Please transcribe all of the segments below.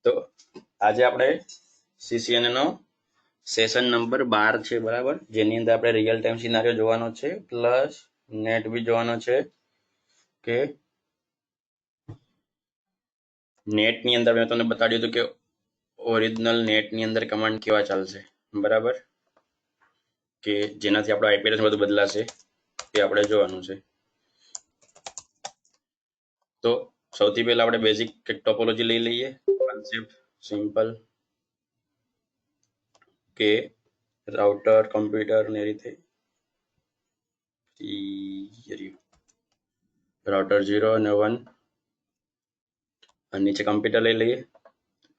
તો આજે આપણે CCNA નો સેશન નંબર 12 છે બરાબર, જેની અંદર આપણે રિયલ ટાઈમ સિનારીઓ જોવાનો છે પ્લસ નેટ બી જોવાનો છે કે નેટ ની અંદર મેં તમને બતાડ્યું હતું કે ઓરિજિનલ નેટ ની અંદર કમાન્ડ કેવા ચાલશે બરાબર, કે જેનાથી આપણો IP એડ્રેસ બધું બદલાશે તે આપણે જોવાનું છે। તો સૌથી પહેલા આપણે બેઝિક ટોપોલોજી લઈ લઈએ, કોન્સેપ્ટ સિમ્પલ કે રાઉટર કમ્પ્યુટર ને રીતે રાઉટર 0 અને 1 અને નીચે કમ્પ્યુટર લઈ લઈએ।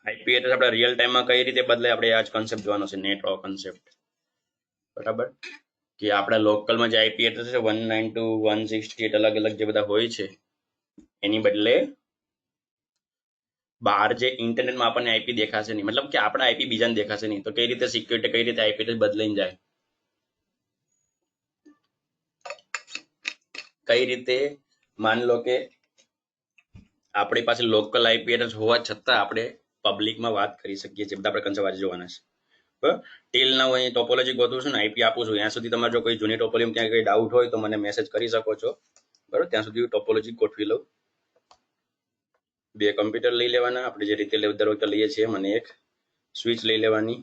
IP એડ્રેસ આપણે રિયલ ટાઈમમાં કઈ રીતે બદલે આપણે આ જ કોન્સેપ્ટ જોવાનો છે, નેટવર્ક કોન્સેપ્ટ બરાબર, કે આપણા લોકલમાં જે IP એડ્રેસ છે 192.168 અલગ અલગ જે બધા હોય છે એની બદલે બહાર જે ઇન્ટરનેટમાં આપણને IP દેખાશે નહીં, મતલબ કે આપણા IP બીજાને દેખાશે નહીં, તો કઈ રીતે સિક્યુરિટી કઈ રીતે IP એડ્રેસ બદલાઈને જાય, કઈ રીતે માન લો કે આપણી પાસે લોકલ IP એડ્રેસ હોવા છતાં આપણે પબ્લિકમાં વાત કરી શકીએ છીએ, બધા આપણે કન્સેપ્ટ આજે જોવાના છે બરાબર। ટીલ ના હું અહીં ટોપોલોજી ગોતું છું ને IP આપું છું, ત્યાં સુધી તમારે જો કોઈ જૂની ટોપોલોજીમાં ક્યાં કઈ ડાઉટ હોય તો મને મેસેજ કરી શકો છો બરાબર, ત્યાં સુધી ટોપોલોજી ગોઠવી લઉં। બે કમ્પ્યુટર લઈ લેવાના આપણે જે રીતે દર વખતે લઈએ છીએ, મને એક સ્વિચ લઈ લેવાની,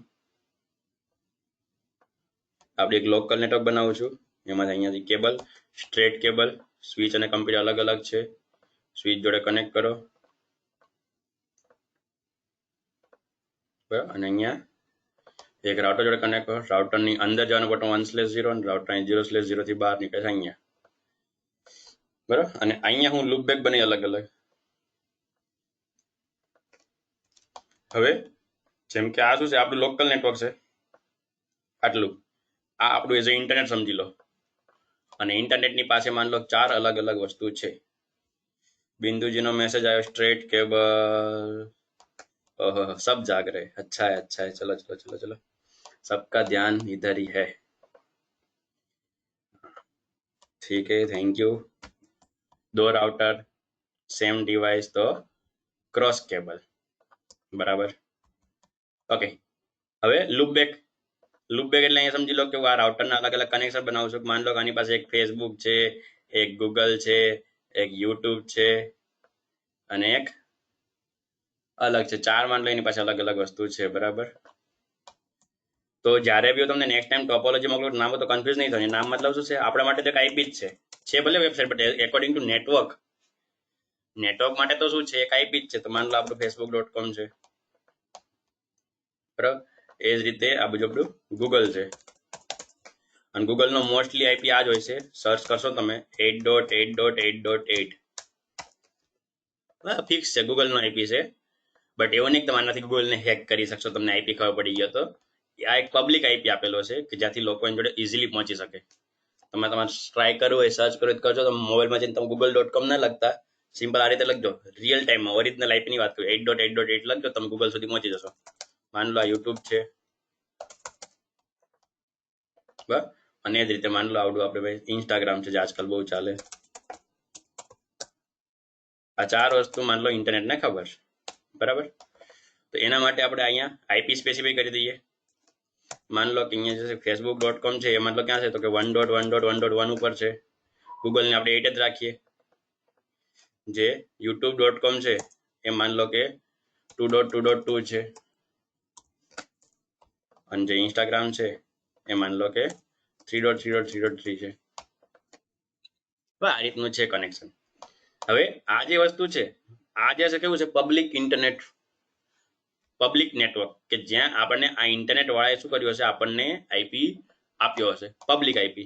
આપણે એક લોકલ નેટવર્ક બનાવું છું, એમાં અહીંયાથી કેબલ સ્ટ્રેટ કેબલ સ્વિચ અને કમ્પ્યુટર અલગ અલગ છે, સ્વિચ જોડે કનેક્ટ કરો બરાબર, અને અહીંયા એક રાઉટર જોડે કનેક્ટ કરો, રાઉટરની અંદર જવાનું બટન 1/0 અને રાઉટર 0/0 થી બહાર નીકળે છે અહીંયા બરાબર, અને અહીંયા હું લૂપ બેક બની અલગ અલગ। હવે જેમ કે આ શું છે, આપણું લોકલ નેટવર્ક છે આટલું, આ આપણું એઝ એ ઇન્ટરનેટ સમજી લો, અને ઇન્ટરનેટની પાસે માન લો 4 અલગ અલગ વસ્તુ છે। बिंदुजीનો मैसेज आया स्ट्रेट केबल, ओहो सब जाग रहे, अच्छा है अच्छा है, चलो चलो चलो चलो, सबका ध्यान इधर ही है, ठीक है thank you. 2 router same device तो क्रॉस केबल बराबर, ओके। હવે લૂપ બેક એટલે અહીંયા સમજી લો કે આ રાઉટરના અલગ અલગ કનેક્શન બનાવું છું, માન લો કે આની પાસે એક ફેસબુક છે, એક ગૂગલ છે, એક યુટ્યુબ છે અને એક અલગ છે, 4 માન લો એની પાસે અલગ અલગ વસ્તુ છે બરાબર। તો જ્યારે બી તમને નેક્સ્ટ ટાઈમ ટોપોલોજી મોકલું નામ તો કન્ફ્યુઝ નહીં થાય, નામ મતલબ શું છે, આપણા માટે તો IP જ છે ભલે website, but according to network માટે તો શું છે, એક IP જ છે। તો માન લો આપણું facebook.com છે બરાબર, એ જ રીતે આ બધું આપણું ગૂગલ છે, અને ગૂગલ નો મોસ્ટલી IP આ જ હોય છે, સર્ચ કરશો તમે 8.8.8.8 ફિક્સ છે, ગૂગલ નો IP છે, બટ એવું નહીં કે તમારાથી ગૂગલને હેક કરી શકશો, તમને IP ખબર પડી ગયો તો આ એક પબ્લિક IP આપેલો છે કે જ્યાંથી લોકો એની જોડે ઇઝીલી પહોંચી શકે। તમે તમારે ટ્રાય કરવું હોય, સર્ચ કરવું કરજો, તમે મોબાઈલમાં જઈને તમે google.com ના લખતા, સિમ્પલ આ રીતે લખજો, રિયલ ટાઈમમાં ઓરિજિનલ IP ની વાત કરું 8.8.8 લખજો, તમે ગૂગલ સુધી પહોંચી જશો। માન લો આ યુટ્યુબ છે બરાબર, અને એ જ રીતે માન લો આવડું આપણે ભાઈ ઇન્સ્ટાગ્રામ છે જે આજકાલ બહુ ચાલે, આ 4 વસ્તુ માન લો ઇન્ટરનેટને ખબર છે બરાબર। તો એના માટે આપણે અહીંયા IP સ્પેસિફાઈ કરી દઈએ, मान लो कि અહીંયા જે facebook.com છે એ મતલબ ક્યાં છે, તો કે 1.1.1.1 ઉપર છે, ગૂગલ ને આપણે 8 જ રાખીએ, જે youtube.com છે એ માન લો કે 2.2.2 છે, અને જે ઇન્સ્ટાગ્રામ છે એ માન લો કે 3.3.3.3 છે, આ રીતનું છે કનેક્શન। હવે આ જે વસ્તુ છે, આ જે છે કેવું છે, પબ્લિક ઇન્ટરનેટ પબ્લિક નેટવર્ક, કે જ્યાં આપણને આ ઇન્ટરનેટ વાળાએ શું કર્યું હશે, આપણને IP આપ્યો હશે પબ્લિક IP।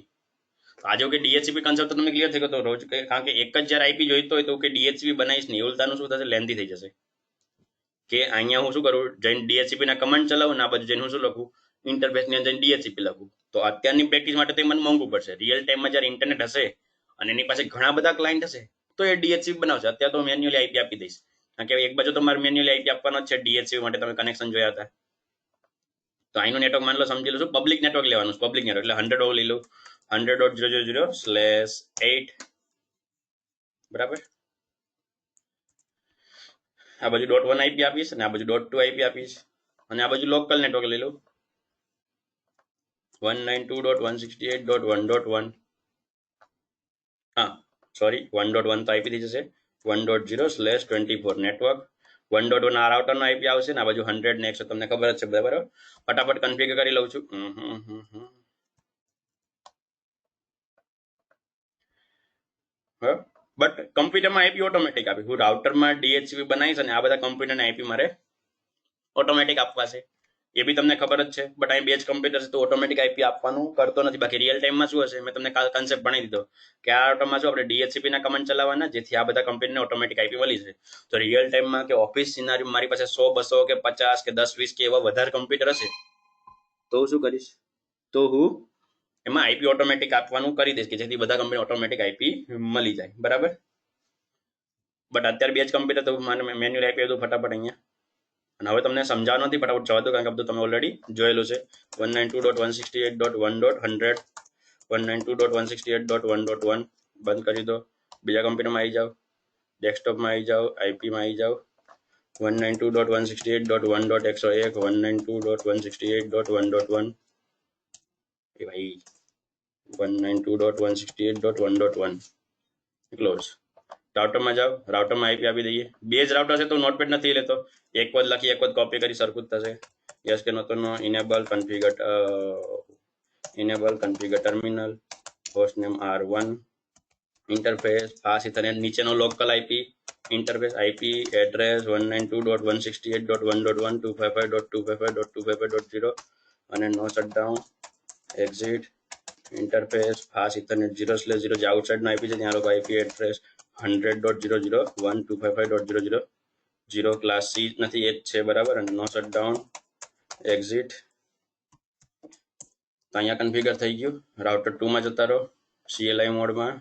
આજે કે DHCP કન્સેપ્ટ તો તમને ક્લિયર થઈ ગયો તો રોજ, કારણ કે એક જ જ્યારે IP જોઈતો હોય તો કે DHCP બનાવીશ ને એવું શું થશે, લેન્ધી થઈ જશે, કે અહીંયા હું શું કરું, જઈને DHCP ના કમાન્ડ ચલાવું ને આ બધું જઈને હું શું લખું, ઇન્ટરફેસ ની અંદર DHCP લખું, તો અત્યારની પ્રેક્ટિસ માટે તો મને મોંઘું પડશે। રિયલ ટાઈમમાં જ્યારે ઇન્ટરનેટ હશે અને એની પાસે ઘણા બધા ક્લાયન્ટ હશે તો એ DHCP બનાવશે, અત્યારે તો મેન્યુઅલી IP આપી દઈશ, કારણ કે એક બાજુ તો મારે મેન્યુઅલી IP આપવાનો જ છે, DHCP માટે તમે કનેક્શન જોયા હતા, તો અહીંનું નેટવર્ક માન લો સમજી લો છું પબ્લિક નેટવર્ક લેવાનું, પબ્લિક નેટવર્ક એટલે 100 લઈ લો, 100.000/8 બરાબર। આ બાજુ .1 આઈપી આપીશ અને આ બાજુ .2 આઈપી આપીશ અને આ બાજુ લોકલ નેટવર્ક લઈ લઉં 192.168.1.1 હા સોરી 1.1 તો આઈપી થઈ જશે 1.0/24 નેટવર્ક 1.1 આ રાઉટરનો આઈપી આવશે ને આ બાજુ 100 ને 100 તમને ખબર જ છે બરાબર ફટાફટ કન્ફિગર કરી લઉં છું બટ કમ્પ્યુટરમાં આઈપી ઓટોમેટિક આપી હું રાઉટરમાં ડીએચસીપી બનાવીશ અને આ બધા કમ્પ્યુટરના આઈપી મારે ઓટોમેટિક આપવા છે એ બી તમને ખબર જ છે બટ અહીં બે જ કમ્પ્યુટર છે તો ઓટોમેટિક આઈપી આપવાનું કરતો નથી બાકી રિયલ ટાઈમમાં શું હશે મેં તમને કાલ કન્સેપ્ટ ભણી દીધો કે આ રાઉટરમાં શું આપણે ડીએચસીપીના કમાન્ડ ચલાવવાના જેથી આ બધા કમ્પ્યુટરને ઓટોમેટિક આઈપી મળી છે તો રિયલ ટાઈમમાં કે ઓફિસ સિનારી મારી પાસે 100 200 કે 50 કે 10 20 કે એવા વધારે કમ્પ્યુટર હશે તો હું શું કરીશ તો હું એમાં આઈપી ઓટોમેટિક આપવાનું કરી દઈશ કે જેથી બધા કંપની ઓટોમેટિક આઈપી મળી જાય બરાબર બટ અત્યારે બે જ કમ્પ્યુટર તો મને મેન્યુઅલ આઈપી હતું ફટાફટ અહીંયા અને હવે તમને સમજાવવાનું નથી ફટાફટ જવા દો કારણ કે બધું તમે ઓલરેડી જોયેલું છે 192.168.1.100 192.168.1.1 બંધ કરી દો બીજા કમ્પ્યુટરમાં આવી જાઓ ડેસ્કટોપમાં આવી જાઓ આઈપીમાં આવી જાઓ 192.168.1.101 192.168.1.1 એ ભાઈ 192.168.1.1 ક્લોઝ રાઉટરમાં જાઓ રાઉટરમાં આઈપી આપી દઈએ બે જ રાઉટર છે તો નોટપેડ નથી લેતો એક વખત લખી એક વખત કોપી કરી સરખું જ થશે યસ કે નોતો no enable configure terminal host name R1 interface fast Ethernet નીચેનો local IP interface IP address 192.168.1.1 255.255.255.0 અને no shutdown exit interface fast Ethernet 0/0 જે આઉટસાઇડનો આઈપી છે ત્યાં લોકો આઈપી એડ્રેસ 100.00125.5.0.0 ક્લાસ સી નથી એ જ છે બરાબર અને નો શટડાઉન એક્ઝિટ તો અહીંયા કન્ફિગર થઈ ગયું રાઉટર 2 માં જતા રહો CLI મોડમાં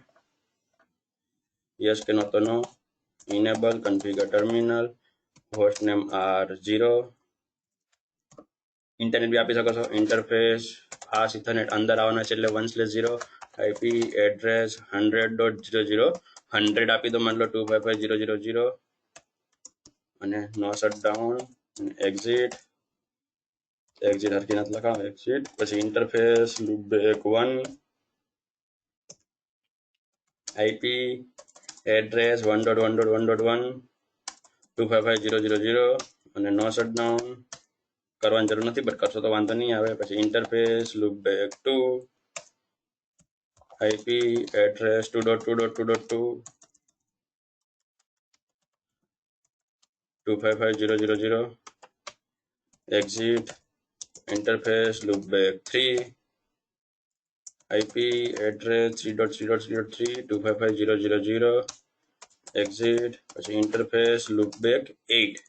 યસ કે નો તો no enable configure terminal host name R0 internet બી આપી શકો છો ઇન્ટરફેસ ફાસ્ટ ઇથરનેટ અંદર આવવાના છે એટલે 1/0 આઈપી એડ્રેસ 100.0.0 100 આપી દો માન લો 255.0.0.0 અને નો શટડાઉન એક્ઝિટ હરકી નથી લખાવ એક્ઝિટ પછી ઇન્ટરફેસ લૂપબેક 1 આઈપી એડ્રેસ 1.1.1.1 255.0.0.0 અને નો શટડાઉન કરવાની જરૂર નથી બટ કરશો તો વાંધો નહીં આવે પછી interface loopback 2 IP address 2.2.2.2 255.0.0.0 exit interface loopback 3 IP address 3.0.0.3 255.0.0.0 exit પછી interface loopback 8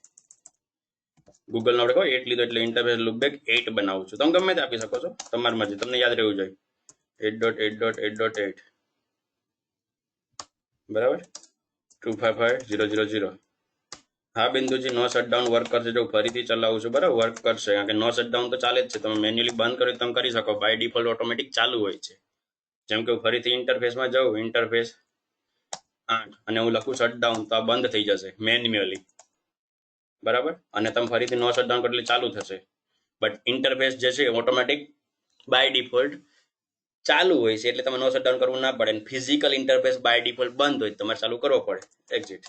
ગૂગલ નો આપણે કહો 8 લીધો એટલે interface loopback 8 બનાવું છું તમે ગમે તે આપી શકો છો તમારી મરજી તમને યાદ રહેવું જોઈએ 8.8.8.8 બરાબર 255.0.0.0 હા બિંદુજી નો શટડાઉન વર્ક કરશે જો ફરીથી ચલાવું છું બરાબર વર્ક કરશે કારણ કે નો શટડાઉન તો ચાલે જ છે તમે મેન્યુઅલી બંધ કરી તમે કરી શકો બાય ડિફોલ્ટ ઓટોમેટિક ચાલુ હોય છે જેમ કે ફરીથી ઇન્ટરફેસમાં જાઉં ઇન્ટરફેસ 8 અને હું લખું શટડાઉન તો આ બંધ થઈ જશે મેન્યુઅલી બરાબર અને તમે ફરીથી નો શટડાઉન કરો એટલે ચાલુ થશે બટ ઇન્ટરફેસ જે છે ઓટોમેટિક બાય ડિફોલ્ટ ચાલુ હોય છે એટલે તમે નો શટડાઉન કરવું ના પડે ફિઝિકલ ઇન્ટરફેસ બાય ડિફોલ્ટ બંધ હોય તમારે ચાલુ કરવો પડે એક્ઝિટ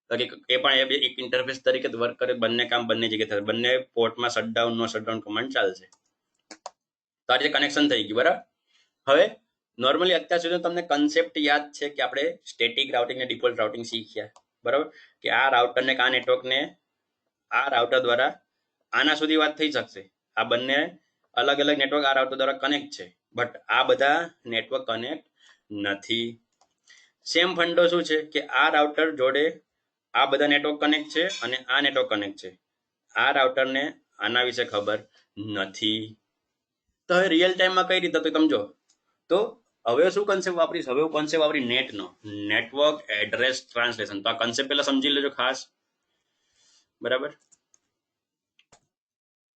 એ પણ એક ઇન્ટરફેસ તરીકે વર્ક કરે બંને કામ બંને જગ્યાએ થશે બંને પોર્ટમાં શટડાઉન નો શટડાઉન કમાન્ડ ચાલશે તો આ રીતે કનેક્શન થઈ ગયું બરાબર હવે નોર્મલી અત્યાર સુધી તમને કન્સેપ્ટ યાદ છે કે આપણે સ્ટેટિક રાઉટિંગ અને ડિફોલ્ટ રાઉટિંગ શીખ્યા બરાબર કે આ રાઉટરને આ નેટવર્કને આ રાઉટર દ્વારા આના સુધી વાત થઈ શકશે આ બંને અલગ અલગ નેટવર્ક આ રાઉટર દ્વારા કનેક્ટ છે બટ આ બધા નેટવર્ક કનેક્ટ નથી સેમ ફંડો શું છે કે આ રાઉટર જોડે આ બધા નેટવર્ક કનેક્ટ છે અને આ નેટવર્ક કનેક્ટ છે આ રાઉટરને આના વિશે ખબર નથી તો હવે રિયલ ટાઈમમાં કઈ રીતે તો સમજો તો હવે શું કોન્સેપ્ટ વાપરીશ હવે કોન્સેપ્ટ વાપરી નેટનો નેટવર્ક એડ્રેસ ટ્રાન્સલેશન તો આ કોન્સેપ્ટ પહેલા સમજી લેજો ખાસ બરાબર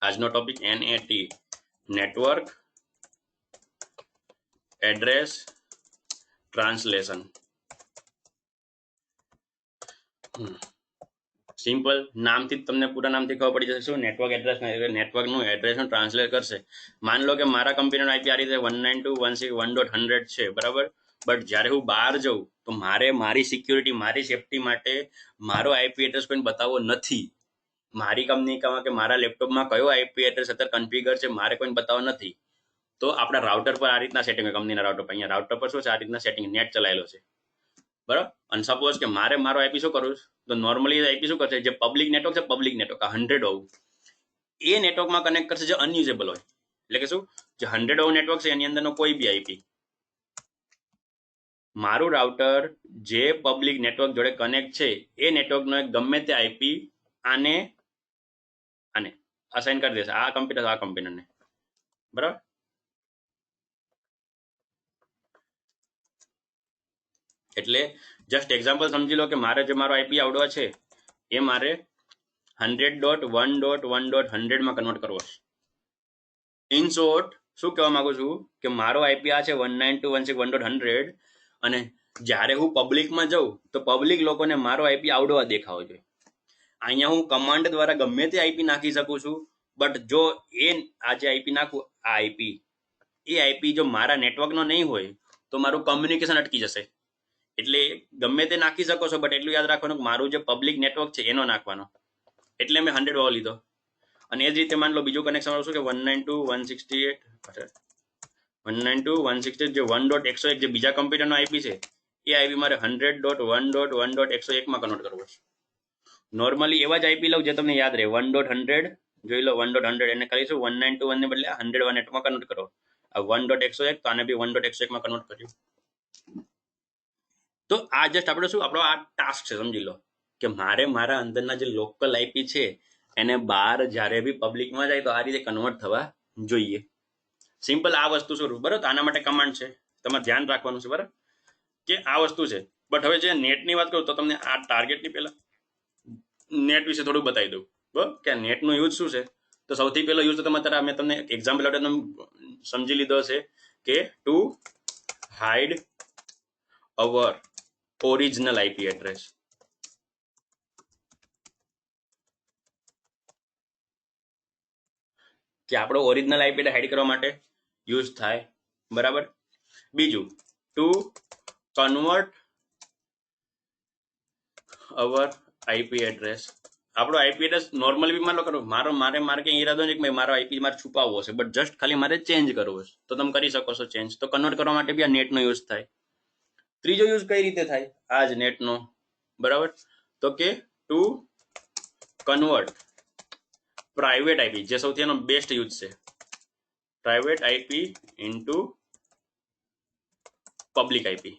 આજનો topic NAT network address translation simple નામથી જ તમને પૂરા નામથી ખબર પડી જશે શું નેટવર્ક એડ્રેસ નેટવર્કનું એડ્રેસનું ટ્રાન્સલેટ કરશે. માન લો કે મારા કંપનીનો આઈપી આ રીતે 192.168.1.100 છે બરાબર. બટ જ્યારે હું બહાર જાઉં તો મારે મારી સિક્યુરિટી મારી સેફટી માટે મારો આઈપી એડ્રેસ કોઈને બતાવવો નથી. મારી કંપનીમાં કે મારા લેપટોપમાં કયો આઈપી એડ્રેસ અત્યારે કન્ફિગર છે મારે કોઈને બતાવવો નથી. તો આપણા રાઉટર પર આ રીતના સેટિંગ હોય કંપનીના રાઉટર પર. અહીંયા રાઉટર પર શું છે આ રીતના સેટિંગ નેટ ચલાવેલો છે બરાબર. અને સપોઝ કે મારે મારો આઈપી શું કરું તો નોર્મલી આઈપી શું કરશે જે પબ્લિક નેટવર્ક છે પબ્લિક નેટવર્ક 100 હોવું એ નેટવર્કમાં કનેક્ટ કરશે જે અનયુઝેબલ હોય. એટલે કે શું જે 100 હોવું નેટવર્ક છે એની અંદરનો કોઈ બી આઈપી મારું રાઉટર જે પબ્લિક નેટવર્ક જોડે કનેક્ટ છે એ નેટવર્કનો ગમે તે આઈપી આને આને અસાઇન કરી દેશે આ કમ્પ્યુટર આ કમ્પ્યુટરને બરાબર. એટલે જસ્ટ એક્ઝામ્પલ સમજી લો કે મારે જે મારો આઈપી આવડવા છે એ મારે 100.1.1.100 માં કન્વર્ટ કરવો છે. ઇન શોર્ટ શું કહેવા માંગુ છું કે મારો આઈપી આ છે 192.168.1.100 અને જ્યારે હું પબ્લિકમાં જાઉં તો પબ્લિક લોકોને મારો આઈપી આવડવા દેખાવો જોઈએ. અહીંયા હું કમાન્ડ દ્વારા ગમે તે આઈપી નાખી શકું છું. બટ જો એ આ જે આઈપી નાખું આ આઈપી એ આઈપી જો મારા નેટવર્કનો નહીં હોય તો મારું કમ્યુનિકેશન અટકી જશે. એટલે ગમે તે નાખી શકો છો બટ એટલું યાદ રાખવાનું કે મારું જે પબ્લિક નેટવર્ક છે એનો નાખવાનો. એટલે મેં 100 વાળો લીધો. અને એ જ રીતે માન લો બીજું કનેક્શન શું કે 192.168 જે 1.101 જે બીજા કમ્પ્યુટરનો આઈપી છે એ આઈપી મારે 100.1.1.101 માં કન્વર્ટ કરવો છે. નોર્મલી એવા જ આઈપી લઉં જે તમને યાદ રહે 1.100 જોઈ લો 1.100 એને કરીશું 192.1 ને બદલે 100.1 માં કન્વર્ટ કરો. આ 1.101 તો આને બી 1.101 માં કન્વર્ટ કર્યું. તો આ જસ્ટ આપણે શું આપણો આ ટાસ્ક છે સમજી લો કે મારે મારા અંદરના જે લોકલ આઈપી છે એને બહાર જ્યારે બી પબ્લિકમાં જાય તો આ રીતે કન્વર્ટ થવા જોઈએ. સિમ્પલ આ વસ્તુ શું બરાબર. આના માટે કમાન્ડ છે તમારે ધ્યાન રાખવાનું છે બરાબર કે આ વસ્તુ છે. બટ હવે જે નેટની વાત કરું તો તમને આ ટાર્ગેટની પહેલા નેટ વિશે થોડું બતાવી દઉં બરાબર કે નેટનો યુઝ શું છે. તો સૌથી પહેલો યુઝ તો તમારે મેં તમને એક્ઝામ્પલ આપે સમજી લીધો છે કે two hide our original IP address. કે આપણો ઓરિજિનલ આઈપી હાઇડ કરવા માટે યુઝ થાય બરાબર. બીજું to convert our IP address. આપણો આઈપી એડ્રેસ નોર્મલી બી માનો કરો મારે કઈ ઈરાદો નહીં કે મારો આઈપી મારે છુપાવવો છે બટ જસ્ટ ખાલી મારે ચેન્જ કરવો છે તો તમે કરી શકો છો ચેન્જ. તો કન્વર્ટ કરવા માટે બી આ નેટનો યુઝ થાય. ત્રીજો યુઝ કઈ રીતે થાય આ જ નેટનો બરાબર. તો કે ટુ કન્વર્ટ પ્રાઇવેટ આઈપી જે સૌથી એનો બેસ્ટ યુઝ છે private IP into public IP.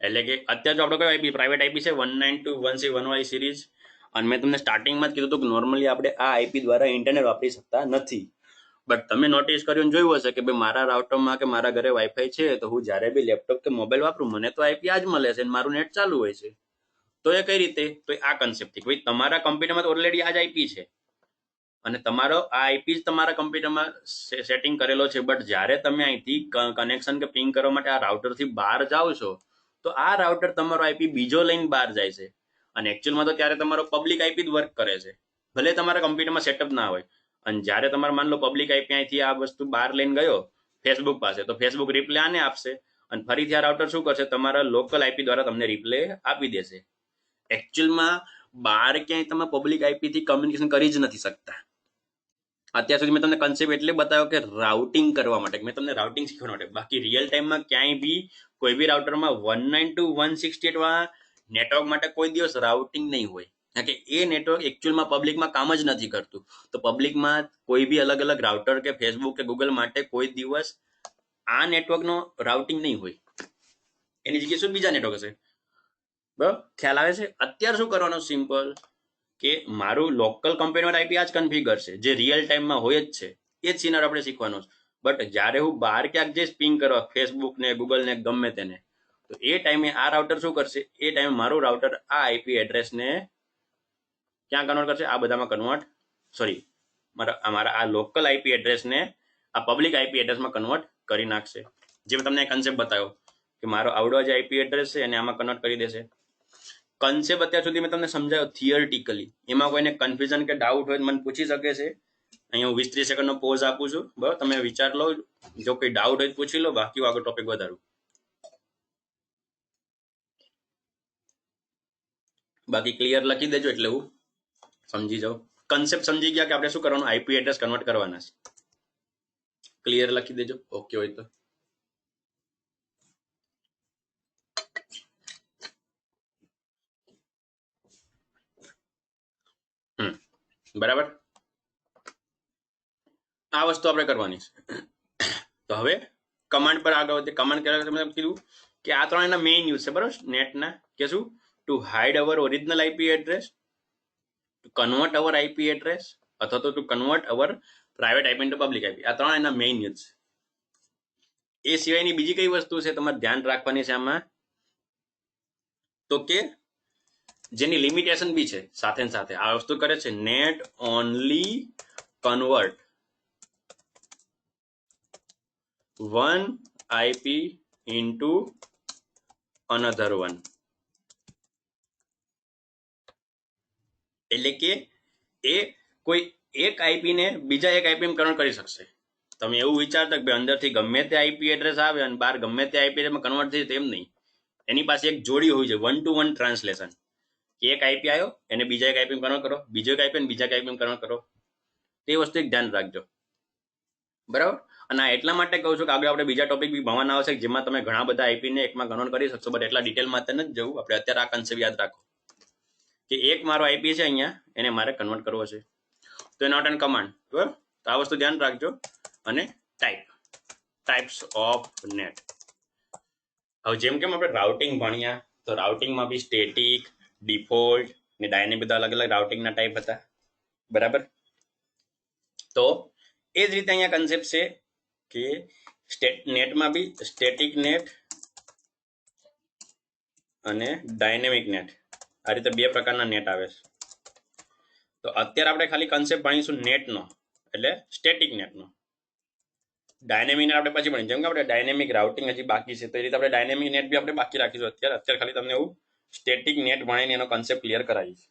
એટલે કે અત્યારે જો આપણો કયો આઈપી પ્રાઇવેટ આઈપી છે 192.168 સિરીઝ. અને મેં તમને સ્ટાર્ટિંગમાં જ કીધું હતું કે નોર્મલી આપણે આ આઈપી દ્વારા ઇન્ટરનેટ વાપરી શકતા નથી. બટ તમે નોટિસ કર્યું જોયું હશે કે ભાઈ મારા રાઉટરમાં કે મારા ઘરે વાઈફાઈ છે તો હું જ્યારે બી લેપટોપ કે મોબાઈલ વાપરું મને તો આઈપી આ જ મળે છે મારું નેટ ચાલુ હોય છે. તો એ કઈ રીતે તો આ કન્સેપ્ટથી ભાઈ તમારા કમ્પ્યુટરમાં તો ઓલરેડી આ જ આઈપી છે અને તમારો આ આઈપી જ તમારા કમ્પ્યુટરમાં સેટિંગ કરેલો છે. બટ જ્યારે તમે અહીંથી કનેક્શન કે પિંગ કરવા માટે આ રાઉટરથી બહાર જાઓ છો તો આ રાઉટર તમારો આઈપી બીજો લઈને બહાર જાય છે અને એકચ્યુઅલમાં તો ત્યારે તમારો પબ્લિક આઈપી જ વર્ક કરે છે ભલે તમારા કમ્પ્યુટરમાં સેટઅપ ના હોય. અને જ્યારે તમારે માન લો પબ્લિક આઈપી અહીંથી આ વસ્તુ બહાર લઈને ગયો ફેસબુક પાસે તો ફેસબુક રિપ્લે આને આપશે અને ફરીથી આ રાઉટર શું કરશે તમારા લોકલ આઈપી દ્વારા તમને રિપ્લે આપી દેશે. એકચ્યુઅલમાં બહાર ક્યાંય તમે પબ્લિક આઈપીથી કમ્યુનિકેશન કરી જ નથી શકતા. અત્યાર સુધી મેં તમને કન્સેપ્ટ એટલે બતાવ્યો કે રાઉટિંગ કરવા માટે મેં તમને રાઉટિંગ શીખવા માટે. બાકી રિયલ ટાઈમમાં ક્યાંય બી કોઈ બી રાઉટરમાં 192.168 વાળા નેટવર્ક માટે કોઈ દિવસ રાઉટિંગ નહીં હોય કારણ કે એ નેટવર્ક એકચ્યુઅલમાં પબ્લિકમાં કામ જ નથી કરતું. તો પબ્લિકમાં કોઈ બી અલગ અલગ રાઉટર કે ફેસબુક કે ગૂગલ માટે કોઈ દિવસ આ નેટવર્કનો રાઉટિંગ નહીં હોય. એની જગ્યાએ શું બીજા નેટવર્ક હશે બરાબર. ખ્યાલ આવે છે. અત્યારે શું કરવાનું સિમ્પલ કે મારું લોકલ કમ્પ્યુટર આઈપી આ જ કન્ફિગર છે જે રિયલ ટાઈમમાં હોય જ છે એ જ સિનાર આપણે શીખવાનું છે. બટ જ્યારે હું બહાર ક્યાંક જઈશ પિંગ કરવા ફેસબુક ને ગૂગલ ને ગમે તેને તો એ ટાઈમે આ રાઉટર શું કરશે એ ટાઈમે મારું રાઉટર આ આઈપી એડ્રેસને ક્યાં કન્વર્ટ કરશે આ બધામાં કન્વર્ટ મારા આ લોકલ આઈપી એડ્રેસને આ પબ્લિક આઈપી એડ્રેસમાં કન્વર્ટ કરી નાખશે. જે મેં તમને કન્સેપ્ટ બતાવ્યો કે મારો આવડો જે આઈપી એડ્રેસ છે એને આમાં કન્વર્ટ કરી દેશે. કન્સેપ્ટ અત્યાર સુધી મેં તમને સમજાવ્યો થિયરિટિકલી, એમાં કોઈને કન્ફ્યુઝન કે ડાઉટ હોય મને પૂછી શકે છે. અહીંયા હું 20-30 સેકન્ડનો પોઝ આપું છું, બરાબર? તમે વિચાર લો, જો કોઈ ડાઉટ હોય પૂછી લો, બાકી આગળ ટોપિક વધારું. બાકી ક્લિયર લખી દેજો એટલે હું સમજી જાઉં. કન્સેપ્ટ સમજી ગયા કે આપણે શું કરવાનું, આઈપી એડ્રેસ કન્વર્ટ કરવાના છે. ક્લિયર લખી દેજો ઓકે હોય તો. બરાબર, આ વસ્તુ આપણે કરવાની છે. તો હવે કમાન્ડ પર આગળ વધીએ. કમાન્ડ મેં કીધું કે આ ત્રણ એના મેઇન યુઝ છે, બરાબર? નેટના કે શું, to hide our original IP address, to convert our IP address, અથવા તો to convert our private IP into public IP. આ ત્રણ એના મેઇન યુઝ છે. એ સિવાયની બીજી કઈ વસ્તુ છે તમારે ધ્યાન રાખવાની છે આમાં, તો કે જેની લિમિટેશન બી છે સાથે સાથે. આ વસ્તુ કરે છે net only convert one IP into another one. એટલે કે એ કોઈ એક આઈપી ને બીજા એક આઈપી માં કન્વર્ટ કરી શકશે. તમે એવું વિચારતા કે અંદરથી ગમે તે આઈપી એડ્રેસ આવે અને બહાર ગમે તે આઈપી એડ્રેસમાં કન્વર્ટ થઈ તેમ નહીં. એની પાસે એક જોડી હોવી જોઈએ, 1-to-1 ટ્રાન્સલેશન. એક આઈપી આવ્યો એને બીજા એક આઈપી માં કન્વર્ટ કરો, બીજો એક આઈપી ને બીજા એક આઈપી માં કન્વર્ટ કરો. તે વસ્તુ એક ધ્યાન રાખજો, બરાબર? અને એટલા માટે કહું છું કે આગળ આપણે બીજા ટોપિક બી ભણવાના આવશે જેમાં તમે ઘણા બધા આઈપી ને એકમાં કન્વર્ટ કરી શકશો, બટ એટલા ડિટેલમાં તો નથી જવું આપણે. અત્યારે આ કન્સેપ્ટ યાદ રાખો કે એક મારો આઈપી છે અહીંયા, એને મારે કન્વર્ટ કરવો છે, તો એ નોટ એન કમાન્ડ, બરાબર? તો આ વસ્તુ ધ્યાન રાખજો. અને ટાઈપ્સ ઓફ નેટ. હવે જેમ કેમ આપણે રાઉટિંગ ભણ્યા, તો રાઉટિંગમાં બી સ્ટેટિક, ડિફોલ્ટ ને ડાયનેમિક બધા અલગ અલગ રાઉટિંગના ટાઈપ હતા, બરાબર? તો એ જ રીતે અહીંયા કન્સેપ્ટ છે કે નેટમાં બી સ્ટેટિક નેટ અને ડાયનેમિક નેટ, આ રીતે બે પ્રકારના નેટ આવે છે. તો અત્યારે આપણે ખાલી કન્સેપ્ટ ભણીશું નેટનો, એટલે સ્ટેટિક નેટનો. ડાયનેમિક નેટ આપણે પછી ભણીશું, જેમ કે આપણે ડાયનેમિક રાઉટિંગ હજી બાકી છે, તો એ રીતે આપણે ડાયનેમિક નેટ બી આપણે બાકી રાખીશું અત્યારે ખાલી તમને એવું સ્ટેટિક નેટ ભણીને એનો કન્સેપ્ટ ક્લિયર કરાવીશ,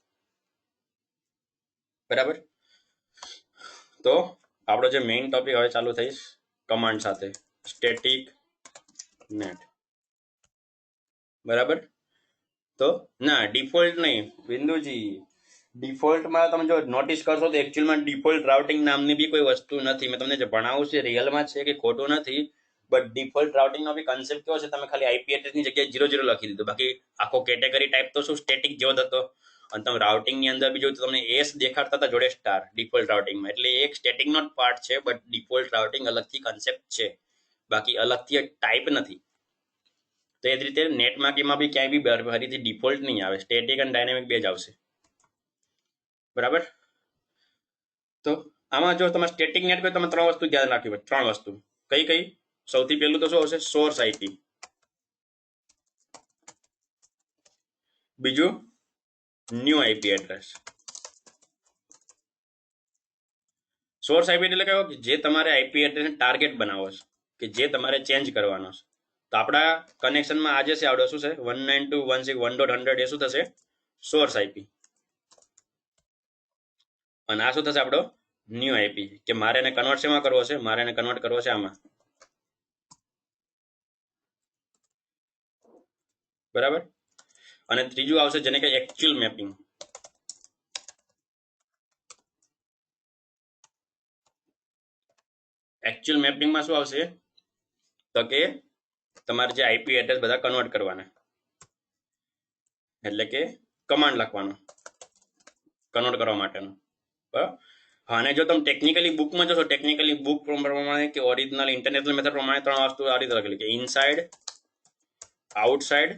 બરાબર? તો આપણો જે મેઇન ટોપિક હવે ચાલુ થઈશ કમાન્ડ સાથે, સ્ટેટિક નેટ, બરાબર? તો ના ડિફોલ્ટ નહીં બિંદુજી, ડિફોલ્ટમાં તમે જો નોટિસ કરશો તો એકચ્યુઅલમાં ડિફોલ્ટ રાઉટિંગ નામની બી કોઈ વસ્તુ નથી. મેં તમને જે ભણાવું છે રિયલમાં છે કે ખોટું નથી, બટ ડિફોલ્ટ રાઉટિંગનો બી કન્સેપ્ટ કેવો છે, તમે ખાલી આઈપી એડ્રેસની જગ્યાએ 0-0 લખી દીધું, બાકી આખો કેટેગરી ટાઈપ તો શું સ્ટેટિક જેવો જ હતો. અને તમે રાઉટિંગની અંદર બી જો તમને એસ દેખાડતા હતા જોડે સ્ટાર ડિફોલ્ટ રાઉટિંગમાં, એટલે એક સ્ટેટિકનો જ પાર્ટ છે, બટ ડિફોલ્ટ રાઉટિંગ અલગથી કન્સેપ્ટ છે, બાકી અલગથી ટાઈપ નથી. તો એ જ રીતે નેટમાં કે એમાં બી ક્યાંય બી ફરીથી ડિફોલ્ટ નહીં આવે, સ્ટેટિક અને ડાયનેમિક બે જ આવશે, બરાબર? તો આમાં જો તમારે સ્ટેટિક નેટ કોઈ તમે ત્રણ વસ્તુ ધ્યાન રાખવી પડે, ત્રણ વસ્તુ. કઈ? સૌથી પહેલું તો શું આવશે, સોર્સ આઈપી. બીજું new IP address. Source IP એટલે કયો, જે તમારે આઈપી એડ્રેસને ટાર્ગેટ બનાવો છે, કે જે તમારે ચેન્જ કરવાનો છે. તો આપણા કનેક્શનમાં આજે છે આવડે શું છે 192.168.1.100 એ શું થશે, સોર્સ આઈપી. અને આ શું થશે આપણો ન્યૂ આઈપી, કે મારે એને કન્વર્ટ શેમાં કરવો છે, મારે એને કન્વર્ટ કરવો છે આમાં, બરાબર? અને ત્રીજું આવશે જેને કે એકચ્યુઅલ મેપિંગ. એકચ્યુઅલ મેપિંગમાં શું આવશે, તો કે તમારે જે આઈપી એડ્રેસ બધા કન્વર્ટ કરવાના, એટલે કે કમાન્ડ લખવાનો કન્વર્ટ કરવા માટેનો, બરાબર? અને જો તમે ટેકનિકલી બુકમાં જોશો, ટેકનિકલી બુક પ્રમાણે કે ઓરિજિનલ ઇન્ટરનેશનલ મેથડ પ્રમાણે ત્રણ વસ્તુ આ રીતે લખેલી, કે ઇનસાઇડ, આઉટસાઇડ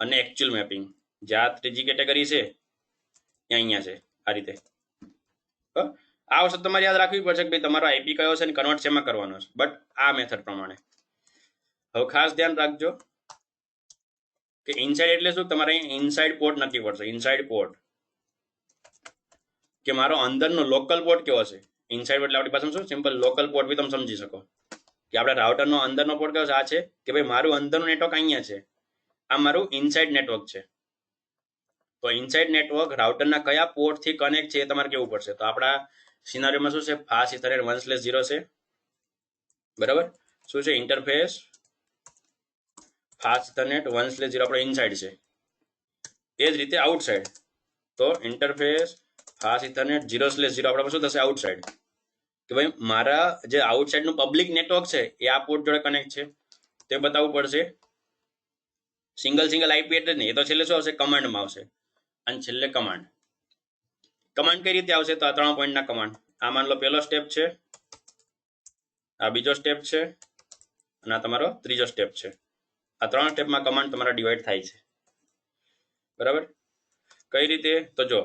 અને એકચ્યુઅલ મેપિંગ. જે આ ત્રીજી કેટેગરી છે એ અહીંયા છે આ રીતે. આ વસ્તુ તમારે યાદ રાખવી પડશે કે ભાઈ તમારો આઈપી કયો છે અને કન્વર્ટ શેમાં કરવાનો છે, બટ આ મેથડ પ્રમાણે. હવે ખાસ ધ્યાન રાખજો કે ઇનસાઇડ એટલે શું, તમારે ઇનસાઇડ પોર્ટ નક્કી પડશે. ઇનસાઇડ પોર્ટ કે મારો અંદરનો લોકલ પોર્ટ કેવો છે. ઇનસાઇડ એટલે આપણી પાસે શું સિમ્પલ લોકલ પોર્ટ બી તમે સમજી શકો કે આપણે રાઉટરનો અંદરનો પોર્ટ કયો છે, આ છે કે ભાઈ મારું અંદરનું નેટવર્ક અહીંયા છે, આ મારું ઇનસાઇડ નેટવર્ક છે. તો ઇનસાઇડ નેટવર્ક રાઉટરના કયા પોર્ટથી કનેક્ટ છે એ તમારે કેવું પડશે. તો આપણા સિનારીઓમાં શું છે, ફાસ્ટ ઇથરનેટ 1/0 છે, બરાબર. શું છે, ઇન્ટરફેસ ફાસ્ટ ઇથરનેટ 1/0 આપણો ઇનસાઇડ છે. એ જ રીતે આઉટસાઇડ, તો ઇન્ટરફેસ ફાસ્ટ ઇથરનેટ 0/0 આપણા શું થશે, આઉટસાઇડ. કે ભાઈ મારા જે આઉટસાઇડનું પબ્લિક નેટવર્ક છે એ આ પોર્ટ જોડે કનેક્ટ છે તે બતાવવું પડશે. સિંગલ આઈપી એડ્રેસ નહીં, એ તો છેલ્લે શું આવશે, કમાન્ડમાં આવશે. અને છેલ્લે કમાન્ડ કઈ રીતે આવશે, તો આ 3 પોઈન્ટના કમાન્ડ. આ માન લો પહેલો સ્ટેપ છે, આ બીજો સ્ટેપ છે, અને આ તમારો ત્રીજો સ્ટેપ છે. આ 3 સ્ટેપમાં કમાન્ડ તમારા ડિવાઈડ થાય છે, બરાબર. કઈ રીતે, તો જો